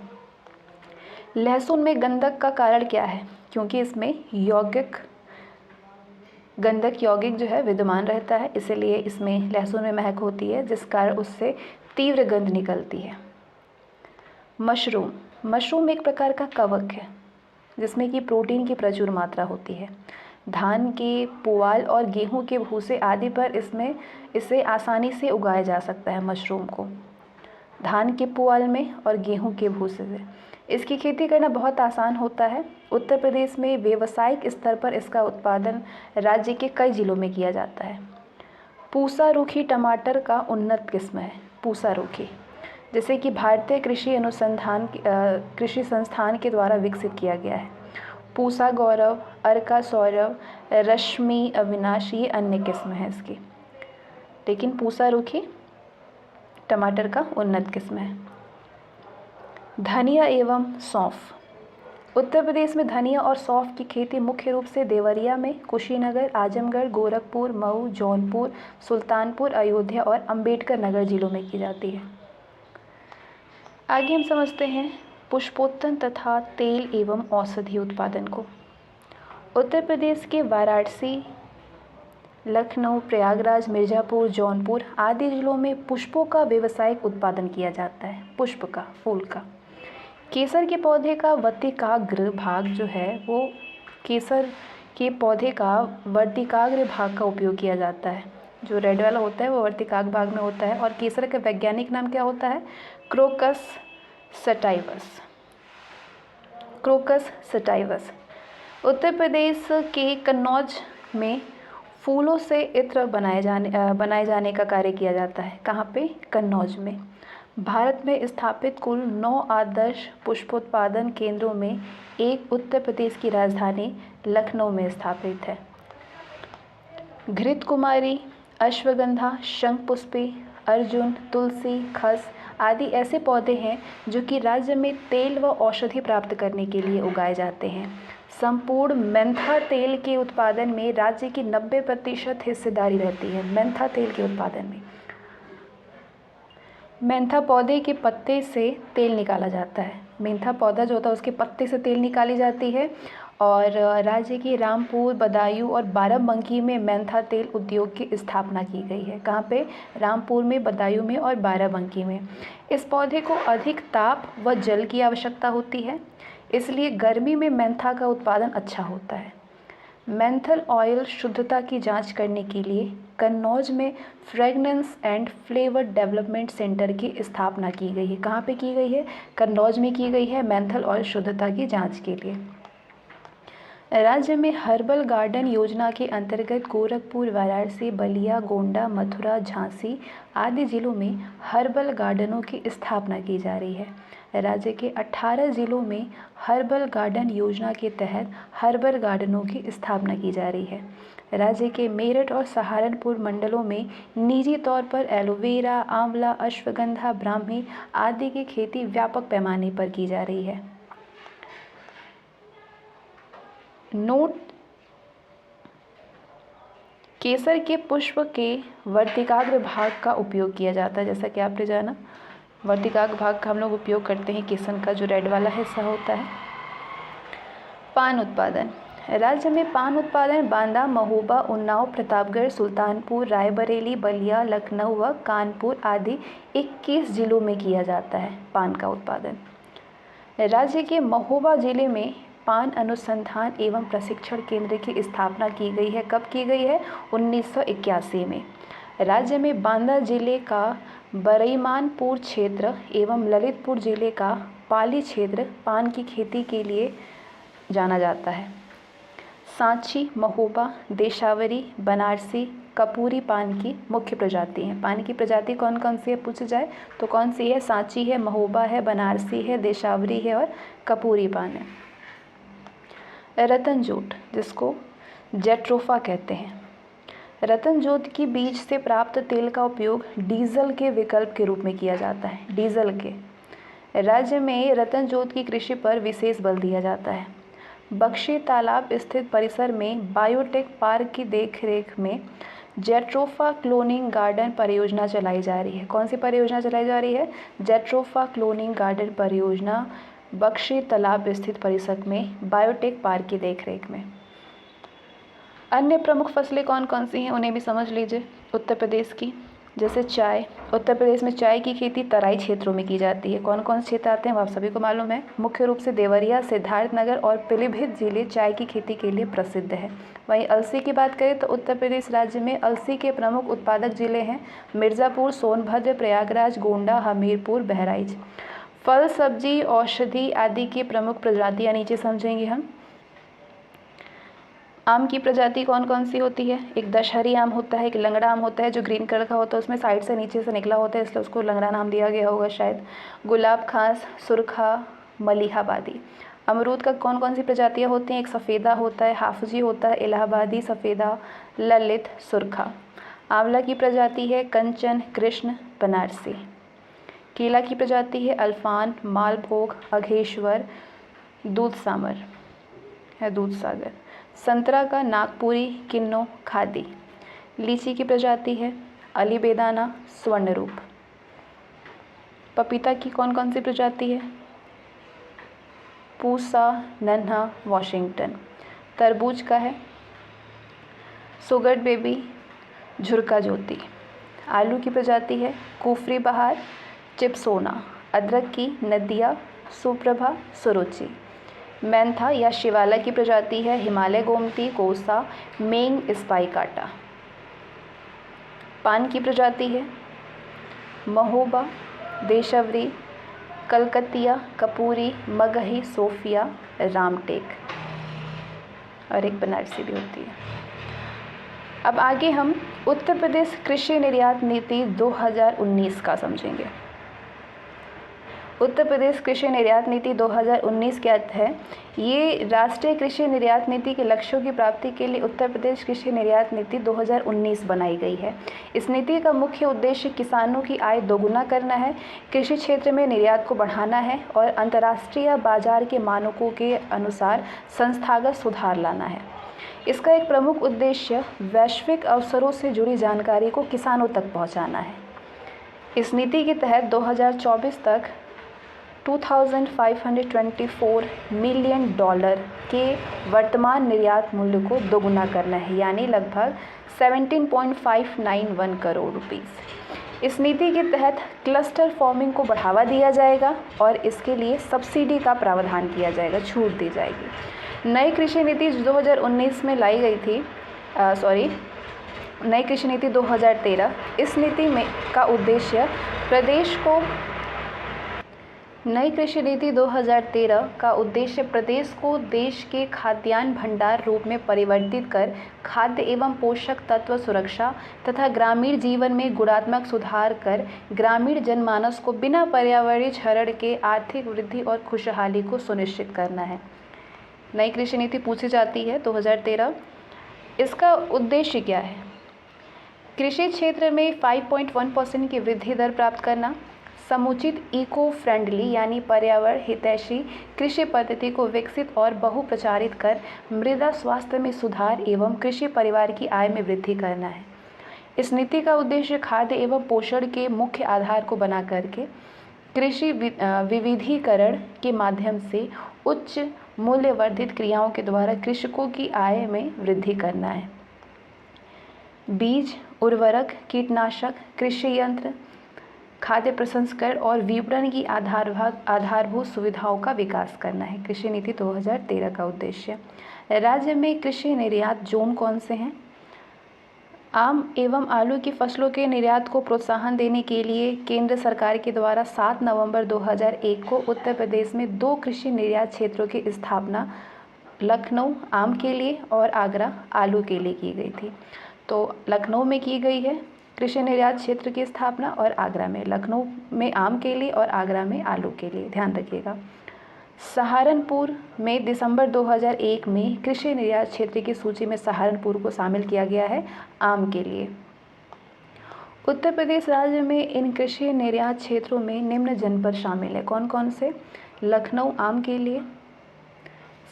लहसुन में गंधक का कारण क्या है? क्योंकि इसमें गंधक यौगिक जो है विद्यमान रहता है, इसलिए इसमें लहसुन में महक होती है, जिस कारण उससे तीव्र गंध निकलती है। मशरूम एक प्रकार का कवक है जिसमें कि प्रोटीन की प्रचुर मात्रा होती है। धान के पुआल और गेहूं के भूसे आदि पर इसे आसानी से उगाया जा सकता है। मशरूम को धान के पुआल में और गेहूं के भूसे से इसकी खेती करना बहुत आसान होता है। उत्तर प्रदेश में व्यावसायिक स्तर पर इसका उत्पादन राज्य के कई जिलों में किया जाता है। पूसा रूखी टमाटर का उन्नत किस्म है। पूसा रूखी, जैसे कि भारतीय कृषि संस्थान के द्वारा विकसित किया गया है। पूसा गौरव, अर्का सौरव, रश्मि अविनाश ये अन्य किस्म है इसकी, लेकिन पूसा रूखी टमाटर का उन्नत किस्म है। धनिया एवं सौंफ। उत्तर प्रदेश में धनिया और सौंफ की खेती मुख्य रूप से देवरिया में, कुशीनगर, आजमगढ़, गोरखपुर, मऊ, जौनपुर, सुल्तानपुर, अयोध्या और अंबेडकर नगर जिलों में की जाती है। आगे हम समझते हैं पुष्पोत्तन तथा तेल एवं औषधि उत्पादन को। उत्तर प्रदेश के वाराणसी, लखनऊ, प्रयागराज, मिर्ज़ापुर, जौनपुर आदि जिलों में पुष्पों का व्यावसायिक उत्पादन किया जाता है। पुष्प का, फूल का। केसर के पौधे का वर्तिकाग्र भाग जो है वो केसर के पौधे का वर्तिकाग्र भाग का उपयोग किया जाता है। जो रेड वाला होता है वो वर्तिकाग्र भाग में होता है, और केसर का वैज्ञानिक नाम क्या होता है? Crocus sativus. उत्तर प्रदेश के कन्नौज में फूलों से इत्र बनाए जाने का कार्य किया जाता है। कहाँ पे? कन्नौज में। भारत में स्थापित कुल 9 आदर्श पुष्पोत्पादन केंद्रों में एक उत्तर प्रदेश की राजधानी लखनऊ में स्थापित है। घृत कुमारी, अश्वगंधा, शंखपुष्पी, अर्जुन, तुलसी, खस आदि ऐसे पौधे हैं जो कि राज्य में तेल व औषधि प्राप्त करने के लिए उगाए जाते हैं। संपूर्ण मेंथा तेल के उत्पादन में राज्य की 90% हिस्सेदारी रहती है। मेंथा तेल के उत्पादन में मेंथा पौधे के पत्ते से तेल निकाला जाता है। मेंथा पौधा जो होता है उसके पत्ते से तेल निकाली जाती है, और राज्य के रामपुर, बदायूं और बाराबंकी में मेंथा तेल उद्योग की स्थापना की गई है। कहाँ पे? रामपुर में, बदायूं में और बाराबंकी में। इस पौधे को अधिक ताप व जल की आवश्यकता होती है, इसलिए गर्मी में मेंथा का उत्पादन अच्छा होता है। मेंथल ऑयल शुद्धता की जांच करने के लिए कन्नौज में fragrance and flavour development centre की स्थापना की गई है। कहाँ पे की गई है? कन्नौज में की गई है, मेंथल ऑयल शुद्धता की जांच के लिए। राज्य में हर्बल गार्डन योजना के अंतर्गत गोरखपुर, वाराणसी, बलिया, गोंडा, मथुरा, झांसी आदि जिलों में हर्बल गार्डनों की स्थापना की जा रही है। राज्य के 18 जिलों में हर्बल गार्डन योजना के तहत हर्बल गार्डनों की स्थापना की जा रही है। राज्य के मेरठ और सहारनपुर मंडलों में निजी तौर पर एलोवेरा, आंवला, अश्वगंधा, ब्राह्मी आदि की खेती व्यापक पैमाने पर की जा रही है। नोट: केसर के पुष्प के वर्तिकाग्र भाग का उपयोग किया जाता है। जैसा कि आपने जाना, वर्तिकाग्र भाग का हम लोग उपयोग करते हैं केसर का, जो रेड वाला हिस्सा होता है। पान उत्पादन: राज्य में पान उत्पादन बांदा, महोबा, उन्नाव, प्रतापगढ़, सुल्तानपुर, रायबरेली, बलिया, लखनऊ व कानपुर आदि 21 जिलों में किया जाता है पान का उत्पादन। राज्य के महोबा जिले में पान अनुसंधान एवं प्रशिक्षण केंद्र की स्थापना की गई है। कब की गई है? 1981 में। राज्य में बांदा जिले का बरईमानपुर क्षेत्र एवं ललितपुर जिले का पाली क्षेत्र पान की खेती के लिए जाना जाता है। सांची, महोबा, देशावरी, बनारसी, कपूरी पान की मुख्य प्रजाति हैं। पान की प्रजाति कौन कौन सी है पूछ जाए तो कौन सी है? सांची है, महोबा है, बनारसी है, देशावरी है और कपूरी पान है। रतन जूट, जिसको जेट्रोफा कहते हैं। रतन जूट की बीज से प्राप्त तेल का उपयोग डीजल के विकल्प के रूप में किया जाता है। डीजल के राज्य में रतन जूट की कृषि पर विशेष बल दिया जाता है। बख्शी तालाब स्थित परिसर में बायोटेक पार्क की देखरेख में जेट्रोफा क्लोनिंग गार्डन परियोजना चलाई जा रही है। कौन सी परियोजना चलाई जा रही है? जेट्रोफा क्लोनिंग गार्डन परियोजना बख्शी तालाब स्थित परिसर में बायोटेक पार्क की देखरेख में। अन्य प्रमुख फसलें कौन कौन सी हैं उन्हें भी समझ लीजिए उत्तर प्रदेश की। जैसे चाय, उत्तर प्रदेश में चाय की खेती तराई क्षेत्रों में की जाती है। कौन कौन से क्षेत्र आते हैं वो आप सभी को मालूम है। मुख्य रूप से देवरिया, सिद्धार्थनगर और पीलीभीत जिले चाय की खेती के लिए प्रसिद्ध है। वहीं अलसी की बात करें तो उत्तर प्रदेश राज्य में अलसी के प्रमुख उत्पादक जिले हैं मिर्ज़ापुर, सोनभद्र, प्रयागराज, गोंडा, हमीरपुर, बहराइच। फल, सब्जी, औषधि आदि की प्रमुख प्रजातियाँ नीचे समझेंगे हम। आम की प्रजाति कौन कौन सी होती है? एक दशहरी आम होता है, एक लंगड़ा आम होता है जो ग्रीन कलर का होता है, उसमें साइड से नीचे से निकला होता है इसलिए उसको लंगड़ा नाम दिया गया होगा शायद। गुलाब खास, सुरखा, मलिहाबादी। अमरूद का कौन कौन सी प्रजातियाँ होती हैं? एक सफ़ेदा होता है, हाफजी होता है, इलाहाबादी, सफ़ेदा, ललित, सुरखा। आंवला की प्रजाति है कंचन, कृष्ण, बनारसी। केला की प्रजाति है अल्फान, मालभोग, अघेश्वर, दूधसागर। संतरा का नागपुरी, किन्नो, खादी। लीची की प्रजाति है अलीबेदाना, स्वर्णरूप। पपीता की कौन कौन सी प्रजाति है? पूसा, नन्हा, वॉशिंगटन। तरबूज का है सुगर बेबी, झुरका ज्योति। आलू की प्रजाति है कुफरी बहार, चिपसोना। अदरक की नदिया, सुप्रभा, सुरुचि। मेंथा या शिवाला की प्रजाति है हिमालय गोमती, कोसा, मेंग, स्पाई काटा। पान की प्रजाति है महोबा, देशवरी, कलकतिया, कपूरी, मगही, सोफिया, रामटेक और एक बनारसी भी होती है। अब आगे हम उत्तर प्रदेश कृषि निर्यात नीति 2019 का समझेंगे। उत्तर प्रदेश कृषि निर्यात नीति 2019 क्या है? ये राष्ट्रीय कृषि निर्यात नीति के लक्ष्यों की प्राप्ति के लिए उत्तर प्रदेश कृषि निर्यात नीति 2019 बनाई गई है। इस नीति का मुख्य उद्देश्य किसानों की आय दोगुना करना है, कृषि क्षेत्र में निर्यात को बढ़ाना है और अंतर्राष्ट्रीय बाजार के मानकों के अनुसार संस्थागत सुधार लाना है। इसका एक प्रमुख उद्देश्य वैश्विक अवसरों से जुड़ी जानकारी को किसानों तक पहुँचाना है। इस नीति के तहत 2024 तक 2524 मिलियन डॉलर के वर्तमान निर्यात मूल्य को दोगुना करना है, यानी लगभग 17.591 करोड़ रुपीस। इस नीति के तहत क्लस्टर फार्मिंग को बढ़ावा दिया जाएगा और इसके लिए सब्सिडी का प्रावधान किया जाएगा, छूट दी जाएगी। नई कृषि नीति 2019 में लाई गई थी, नई कृषि नीति 2013। इस नीति में का उद्देश्य प्रदेश को नई कृषि नीति 2013 का उद्देश्य प्रदेश को देश के खाद्यान्न भंडार रूप में परिवर्तित कर खाद्य एवं पोषक तत्व सुरक्षा तथा ग्रामीण जीवन में गुणात्मक सुधार कर ग्रामीण जनमानस को बिना पर्यावरणीय क्षरण के आर्थिक वृद्धि और खुशहाली को सुनिश्चित करना है। नई कृषि नीति पूछी जाती है 2013। इसका उद्देश्य क्या है? कृषि क्षेत्र में 5.1% की वृद्धि दर प्राप्त करना, समुचित इको फ्रेंडली यानी पर्यावरण हितैषी कृषि पद्धति को विकसित और बहुप्रचारित कर मृदा स्वास्थ्य में सुधार एवं कृषि परिवार की आय में वृद्धि करना है। इस नीति का उद्देश्य खाद्य एवं पोषण के मुख्य आधार को बना करके कृषि विविधीकरण के माध्यम से उच्च मूल्यवर्धित क्रियाओं के द्वारा कृषकों की आय में वृद्धि करना है। बीज, उर्वरक, कीटनाशक, कृषि यंत्र, खाद्य प्रसंस्करण और विपणन की आधारभूत सुविधाओं का विकास करना है। कृषि नीति 2013 का उद्देश्य। राज्य में कृषि निर्यात जोन कौन से हैं? आम एवं आलू की फसलों के निर्यात को प्रोत्साहन देने के लिए केंद्र सरकार के द्वारा 7 नवंबर 2001 को उत्तर प्रदेश में 2 कृषि निर्यात क्षेत्रों की स्थापना लखनऊ आम के लिए और आगरा आलू के लिए की गई थी। तो लखनऊ में की गई है कृषि निर्यात क्षेत्र की स्थापना और आगरा में, लखनऊ में आम के लिए और आगरा में आलू के लिए, ध्यान रखिएगा। सहारनपुर में दिसंबर 2001 में कृषि निर्यात क्षेत्र की सूची में सहारनपुर को शामिल किया गया है आम के लिए। उत्तर प्रदेश राज्य में इन कृषि निर्यात क्षेत्रों में निम्न जनपद शामिल है। कौन कौन से? लखनऊ आम के लिए,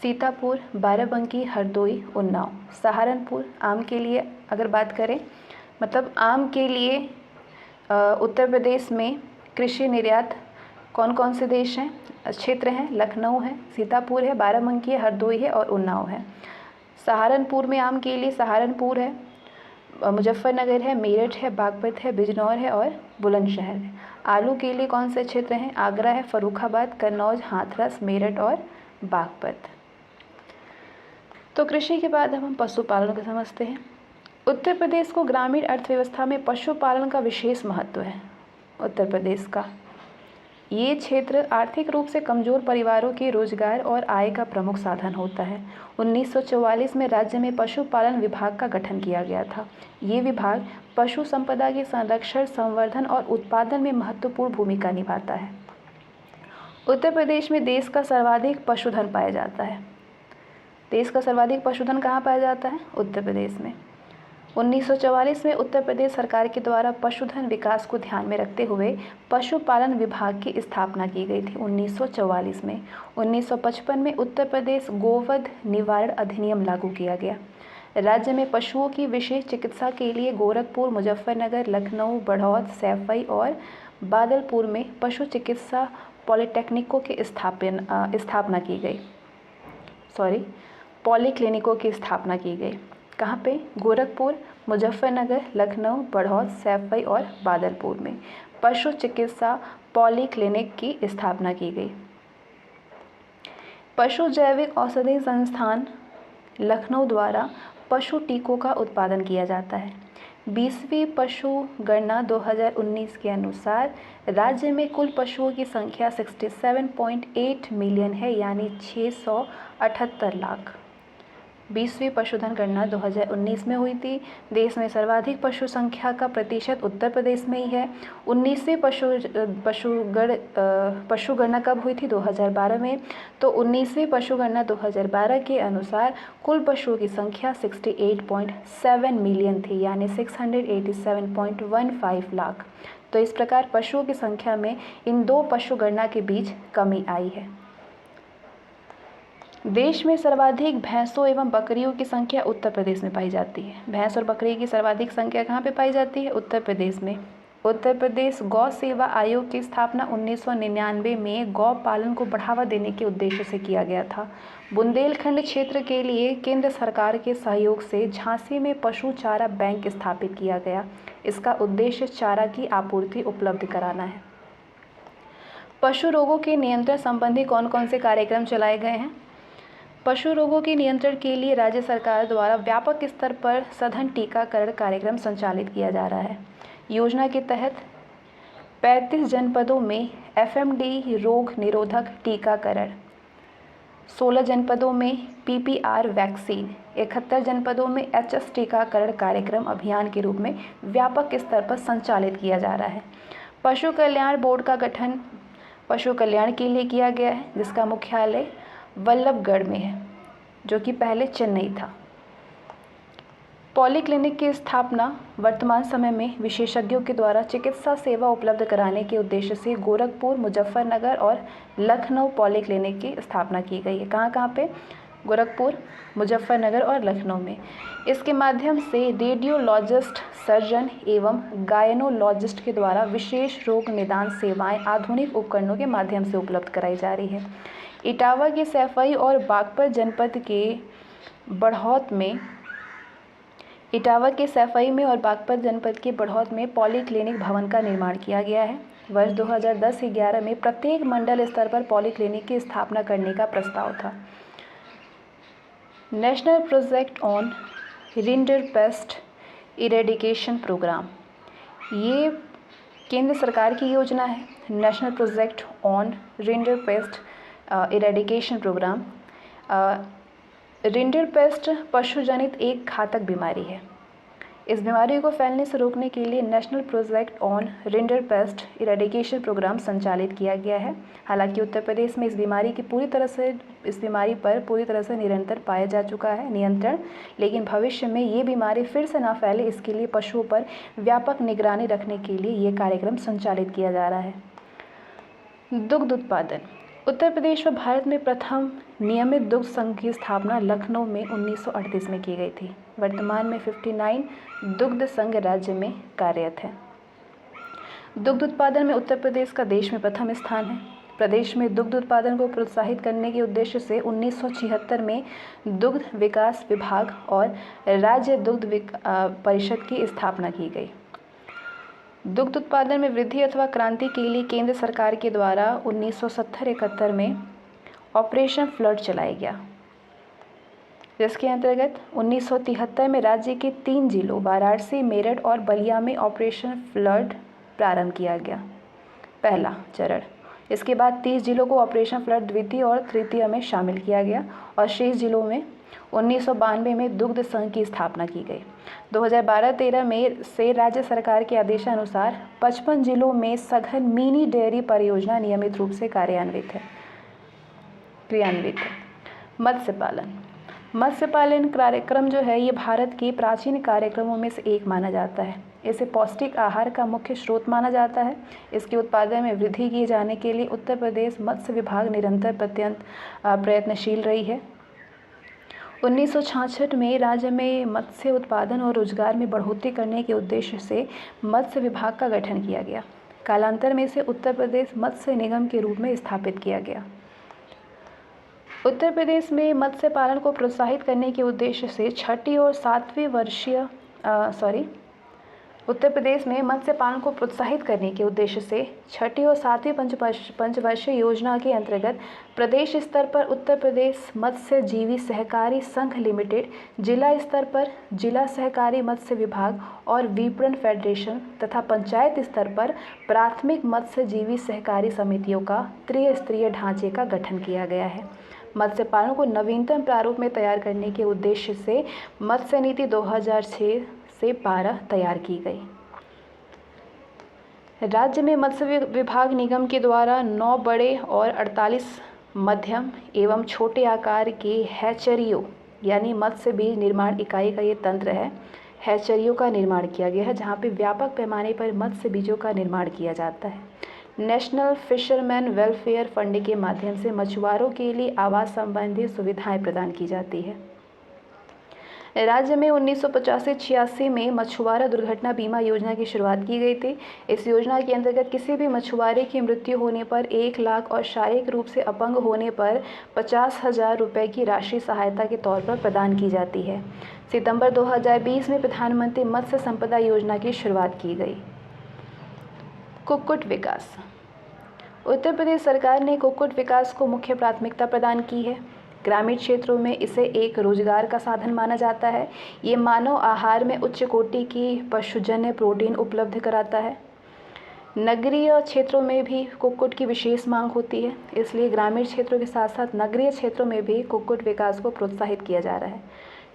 सीतापुर, बाराबंकी, हरदोई, उन्नाव। सहारनपुर आम के लिए अगर बात करें, मतलब आम के लिए उत्तर प्रदेश में कृषि निर्यात कौन कौन से देश हैं, क्षेत्र हैं? लखनऊ है, सीतापुर है, बाराबंकी है, हरदोई है और उन्नाव है। सहारनपुर में आम के लिए सहारनपुर है, मुजफ्फरनगर है, मेरठ है, बागपत है, बिजनौर है और बुलंदशहर है। आलू के लिए कौन से क्षेत्र हैं? आगरा है, फर्रुखाबाद, कन्नौज, हाथरस, मेरठ और बागपत। तो कृषि के बाद हम पशुपालन को समझते हैं। उत्तर प्रदेश को ग्रामीण अर्थव्यवस्था में पशुपालन का विशेष महत्व है। उत्तर प्रदेश का ये क्षेत्र आर्थिक रूप से कमजोर परिवारों के रोजगार और आय का प्रमुख साधन होता है। 1944 में राज्य में पशुपालन विभाग का गठन किया गया था। ये विभाग पशु संपदा के संरक्षण, संवर्धन और उत्पादन में महत्वपूर्ण भूमिका निभाता है। उत्तर प्रदेश में देश का सर्वाधिक पशुधन पाया जाता है। देश का सर्वाधिक पशुधन कहाँ पाया जाता है? उत्तर प्रदेश में। 1944 में उत्तर प्रदेश सरकार के द्वारा पशुधन विकास को ध्यान में रखते हुए पशुपालन विभाग की स्थापना की गई थी 1944 में। 1955 में उत्तर प्रदेश गोवध निवारण अधिनियम लागू किया गया। राज्य में पशुओं की विशेष चिकित्सा के लिए गोरखपुर, मुजफ्फरनगर, लखनऊ, बढ़ौत, सैफई और बादलपुर में पशु चिकित्सा पॉलिटेक्निकों की स्थापना की गई। पॉलीक्लिनिकों की स्थापना की गई। कहाँ पे? गोरखपुर, मुजफ्फरनगर, लखनऊ, बढ़ौत, सैफई और बादलपुर में पशु चिकित्सा पॉलीक्लिनिक की स्थापना की गई। पशु जैविक औषधि संस्थान लखनऊ द्वारा पशु टीकों का उत्पादन किया जाता है। 20वीं पशु गणना 2019 के अनुसार राज्य में कुल पशुओं की संख्या 67.8 मिलियन है, यानी 678 लाख। 20वीं पशुधन गणना 2019 में हुई थी। देश में सर्वाधिक पशु संख्या का प्रतिशत उत्तर प्रदेश में ही है। 19वीं पशु गणना कब हुई थी? 2012 में। तो 19वीं पशु गणना 2012 के अनुसार कुल पशुओं की संख्या 68.7 मिलियन थी, यानी 687.15 लाख। तो इस प्रकार पशुओं की संख्या में इन दो पशु गणना के बीच कमी आई है। देश में सर्वाधिक भैंसों एवं बकरियों की संख्या उत्तर प्रदेश में पाई जाती है। भैंस और बकरी की सर्वाधिक संख्या कहाँ पे पाई जाती है? उत्तर प्रदेश में। उत्तर प्रदेश गौ सेवा आयोग की स्थापना 1999 में गौ पालन को बढ़ावा देने के उद्देश्य से किया गया था। बुंदेलखंड क्षेत्र के लिए केंद्र सरकार के सहयोग से झांसी में पशु चारा बैंक स्थापित किया गया। इसका उद्देश्य चारा की आपूर्ति उपलब्ध कराना है। पशु रोगों के नियंत्रण संबंधी कौन कौन से कार्यक्रम चलाए गए हैं? पशु रोगों के नियंत्रण के लिए राज्य सरकार द्वारा व्यापक स्तर पर सघन टीकाकरण कार्यक्रम संचालित किया जा रहा है। योजना के तहत 35 जनपदों में FMD रोग निरोधक टीकाकरण, 16 जनपदों में PPR वैक्सीन, 71 जनपदों में HS टीकाकरण कार्यक्रम अभियान के रूप में व्यापक स्तर पर संचालित किया जा रहा है। पशु कल्याण बोर्ड का गठन पशु कल्याण के लिए किया गया है, जिसका मुख्यालय वल्लभगढ़ में है, जो कि पहले चेन्नई था। पॉलीक्लिनिक की स्थापना वर्तमान समय में विशेषज्ञों के द्वारा चिकित्सा सेवा उपलब्ध कराने के उद्देश्य से गोरखपुर, मुजफ्फरनगर और लखनऊ पॉलीक्लिनिक की स्थापना की गई है। कहाँ कहाँ पे? गोरखपुर, मुजफ्फरनगर और लखनऊ में। इसके माध्यम से रेडियोलॉजिस्ट, सर्जन एवं गायनोलॉजिस्ट के द्वारा विशेष रोग निदान सेवाएं आधुनिक उपकरणों के माध्यम से उपलब्ध कराई जा रही है। इटावा के सैफई और बागपत जनपद के बढ़ौत में इटावा के सैफई में और बागपत जनपद के बढ़ौत में पॉलीक्लिनिक भवन का निर्माण किया गया है। वर्ष 2010-11 में प्रत्येक मंडल स्तर पर पॉलीक्लिनिक की स्थापना करने का प्रस्ताव था। National project on rinderpest eradication programme, ये केंद्र सरकार की योजना है। National project on rinderpest eradication programme. Rinderpest पशुजनित एक घातक बीमारी है। इस बीमारी को फैलने से रोकने के लिए national project on rinderpest eradication programme संचालित किया गया है। हालांकि उत्तर प्रदेश में इस बीमारी पर पूरी तरह से निरंतर पाया जा चुका है नियंत्रण, लेकिन भविष्य में ये बीमारी फिर से ना फैले इसके लिए पशुओं पर व्यापक निगरानी रखने के लिए ये कार्यक्रम संचालित किया जा रहा है। दुग्ध उत्पादन। उत्तर प्रदेश व भारत में प्रथम नियमित दुग्ध संघ की स्थापना लखनऊ में 1938 में की गई थी। वर्तमान में 59 दुग्ध संघ राज्य में कार्यरत है। दुग्ध उत्पादन में उत्तर प्रदेश का देश में प्रथम स्थान है। प्रदेश में दुग्ध उत्पादन को प्रोत्साहित करने के उद्देश्य से 1976 में दुग्ध विकास विभाग और राज्य दुग्ध परिषद की स्थापना की गई। दुग्ध उत्पादन में वृद्धि अथवा क्रांति के लिए केंद्र सरकार के द्वारा 1970-71 में ऑपरेशन फ्लड चलाया गया, जिसके अंतर्गत 1973 में राज्य के 3 जिलों वाराणसी, मेरठ और बलिया में ऑपरेशन फ्लड प्रारंभ किया गया, पहला चरण। इसके बाद 30 जिलों को ऑपरेशन फ्लड द्वितीय और तृतीय में शामिल किया गया और शेष जिलों में 1992 में दुग्ध संघ की स्थापना की गई। 2012-13 में से राज्य सरकार के आदेशानुसार 55 जिलों में सघन मिनी डेयरी परियोजना नियमित रूप से क्रियान्वित है। मत्स्य पालन। मत्स्य पालन कार्यक्रम जो है ये भारत के प्राचीन कार्यक्रमों में से एक माना जाता है। इसे पौष्टिक आहार का मुख्य स्रोत माना जाता है। इसके उत्पादन में वृद्धि किए जाने के लिए उत्तर प्रदेश मत्स्य विभाग निरंतर प्रयत्नशील रही है। 1966 में राज्य में मत्स्य उत्पादन और रोजगार में बढ़ोतरी करने के उद्देश्य से मत्स्य विभाग का गठन किया गया। कालांतर में इसे उत्तर प्रदेश मत्स्य निगम के रूप में स्थापित किया गया। उत्तर प्रदेश में मत्स्य पालन को प्रोत्साहित करने के उद्देश्य से उत्तर प्रदेश में मत्स्य पालन को प्रोत्साहित करने के उद्देश्य से छठी और सातवीं पंचवर्षीय योजना के अंतर्गत प्रदेश स्तर पर उत्तर प्रदेश मत्स्य जीवी सहकारी संघ लिमिटेड, जिला स्तर पर जिला सहकारी मत्स्य विभाग और विपणन फेडरेशन तथा पंचायत स्तर पर प्राथमिक मत्स्य जीवी सहकारी समितियों का त्रिस्तरीय ढांचे का गठन किया गया है। मत्स्य पालन को नवीनतम प्रारूप में तैयार करने के उद्देश्य से मत्स्य नीति 2006 से 12 तैयार की गई। राज्य में मत्स्य विभाग निगम के द्वारा 9 बड़े और 48 मध्यम एवं छोटे आकार के हैचरियों यानी मत्स्य बीज निर्माण इकाई का ये तंत्र है। हैचरियों का निर्माण किया गया है जहाँ पे व्यापक पैमाने पर मत्स्य बीजों का निर्माण किया जाता है। नेशनल फिशरमैन वेलफेयर फंड के माध्यम से मछुआरों के लिए आवास संबंधी सुविधाएं प्रदान की जाती है। राज्य में 1985-86 में मछुआरा दुर्घटना बीमा योजना की शुरुआत की गई थी। इस योजना के अंतर्गत किसी भी मछुआरे की मृत्यु होने पर 1 लाख और शारीरिक रूप से अपंग होने पर 50,000 रुपये की राशि सहायता के तौर पर प्रदान की जाती है। सितंबर 2020 में प्रधानमंत्री मत्स्य संपदा योजना की शुरुआत की गई। कुक्कुट विकास। उत्तर प्रदेश सरकार ने कुक्कुट विकास को मुख्य प्राथमिकता प्रदान की है। ग्रामीण क्षेत्रों में इसे एक रोजगार का साधन माना जाता है। ये मानव आहार में उच्च कोटि की पशुजन्य प्रोटीन उपलब्ध कराता है। नगरीय क्षेत्रों में भी कुक्कुट की विशेष मांग होती है, इसलिए ग्रामीण क्षेत्रों के साथ साथ नगरीय क्षेत्रों में भी कुक्कुट विकास को प्रोत्साहित किया जा रहा है।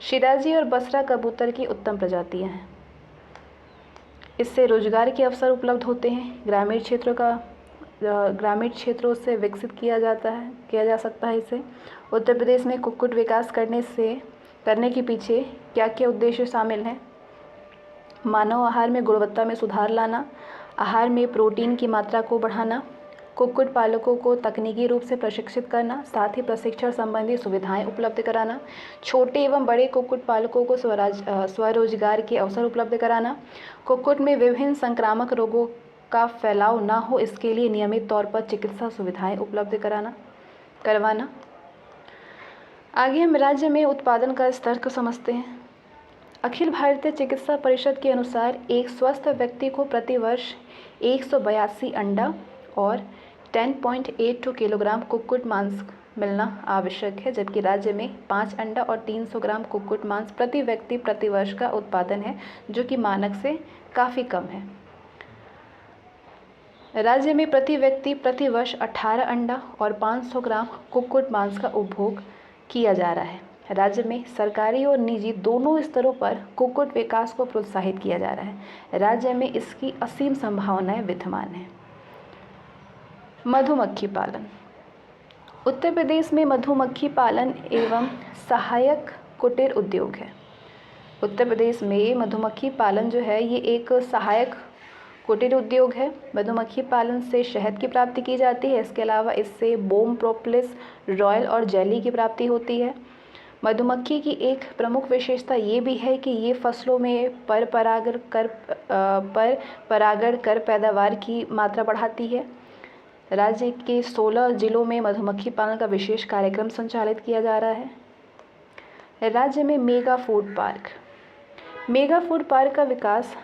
शिराजी और बसरा कबूतर की उत्तम प्रजातियाँ हैं। इससे रोजगार के अवसर उपलब्ध होते हैं। ग्रामीण क्षेत्रों से विकसित किया जा सकता है इसे। उत्तर प्रदेश में कुक्कुट विकास करने के पीछे क्या क्या उद्देश्य शामिल हैं? मानव आहार में गुणवत्ता में सुधार लाना, आहार में प्रोटीन की मात्रा को बढ़ाना, कुक्कुट पालकों को तकनीकी रूप से प्रशिक्षित करना, साथ ही प्रशिक्षण संबंधी सुविधाएं उपलब्ध कराना, छोटे एवं बड़े कुक्कुट पालकों को स्वरोजगार के अवसर उपलब्ध कराना, कुक्कुट में विभिन्न संक्रामक रोगों का फैलाव ना हो इसके लिए नियमित तौर पर चिकित्सा सुविधाएं उपलब्ध कराना, करवाना। आगे हम राज्य में उत्पादन का स्तर को समझते हैं। अखिल भारतीय चिकित्सा परिषद के अनुसार एक स्वस्थ व्यक्ति को प्रतिवर्ष 182 अंडा और 10.82 किलोग्राम कुक्कुट मांस मिलना आवश्यक है, जबकि राज्य में 5 अंडा और 300 ग्राम कुक्कुट मांस प्रति व्यक्ति प्रतिवर्ष का उत्पादन है, जो कि मानक से काफ़ी कम है। राज्य में प्रति व्यक्ति प्रतिवर्ष 18 अंडा और 500 ग्राम कुक्कुट मांस का उपभोग किया जा रहा है। राज्य में सरकारी और निजी दोनों स्तरों पर कुक्कुट विकास को प्रोत्साहित किया जा रहा है। राज्य में इसकी असीम संभावनाएं विद्यमान हैं। मधुमक्खी पालन। उत्तर प्रदेश में मधुमक्खी पालन एवं सहायक कुटीर उद्योग है। उत्तर प्रदेश में मधुमक्खी पालन जो है ये एक सहायक कुटीर उद्योग है। मधुमक्खी पालन से शहद की प्राप्ति की जाती है। इसके अलावा इससे मोम, प्रोपोलिस, रॉयल और जेली की प्राप्ति होती है। मधुमक्खी की एक प्रमुख विशेषता ये भी है कि ये फसलों में पर परागण कर पैदावार की मात्रा बढ़ाती है। राज्य के 16 जिलों में मधुमक्खी पालन का विशेष कार्यक्रम संचालित किया जा रहा है। राज्य में mega food park. Mega food park का विकास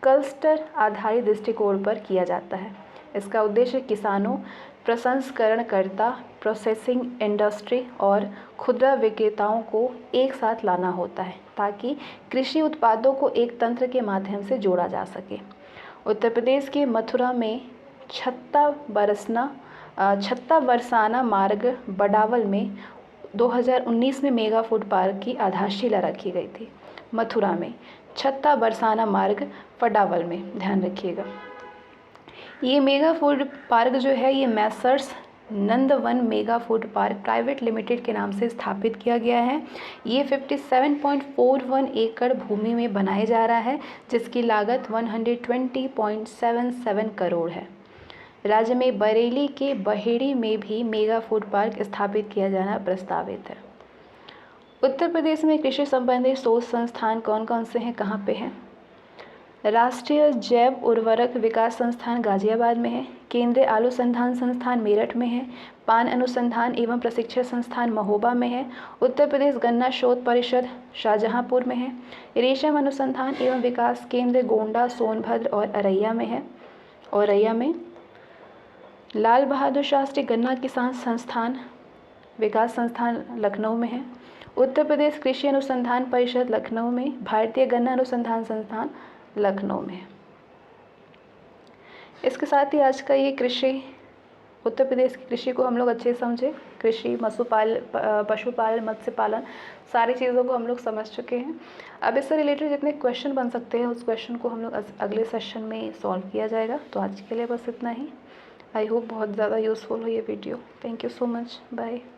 क्लस्टर आधारित दृष्टिकोण पर किया जाता है। इसका उद्देश्य किसानों, प्रसंस्करणकर्ता, प्रोसेसिंग इंडस्ट्री और खुदरा विक्रेताओं को एक साथ लाना होता है, ताकि कृषि उत्पादों को एक तंत्र के माध्यम से जोड़ा जा सके। उत्तर प्रदेश के मथुरा में छत्ता बरसाना मार्ग बडावल में 2019 में मेगा फूड पार्क की आधारशिला रखी गई थी। मथुरा में छत्ता बरसाना मार्ग बडावल में, ध्यान रखिएगा। ये मेगा फूड पार्क जो है ये Messrs Nandvan mega food park private limited के नाम से स्थापित किया गया है। ये 57.41 एकड़ भूमि में बनाया जा रहा है, जिसकी लागत 120.77 करोड़ है। राज्य में बरेली के बहेड़ी में भी मेगा फूड पार्क स्थापित किया जाना प्रस्तावित है। उत्तर प्रदेश में कृषि संबंधी शोध संस्थान कौन कौन से हैं, कहाँ पे हैं? राष्ट्रीय जैव उर्वरक विकास संस्थान गाजियाबाद में है। केंद्रीय अनुसंधान संस्थान मेरठ में है। पान अनुसंधान एवं प्रशिक्षण संस्थान महोबा में है। उत्तर प्रदेश गन्ना शोध परिषद शाहजहांपुर में है। रेशम अनुसंधान एवं विकास केंद्र गोंडा, सोनभद्र और औरैया में है। औरैया में लाल बहादुर शास्त्री गन्ना किसान संस्थान विकास संस्थान लखनऊ में है। उत्तर प्रदेश कृषि अनुसंधान परिषद लखनऊ में। भारतीय गन्ना अनुसंधान संस्थान लखनऊ में। इसके साथ ही आज का ये उत्तर प्रदेश की कृषि को हम लोग अच्छे से समझे। कृषि, पशुपालन, मत्स्य पालन, सारी चीज़ों को हम लोग समझ चुके हैं। अब इससे रिलेटेड जितने क्वेश्चन बन सकते हैं उस क्वेश्चन को हम लोग अगले सेशन में सॉल्व किया जाएगा। तो आज के लिए बस इतना ही। आई होप बहुत ज़्यादा यूज़फुल हो ये video. Thank you so much. Bye.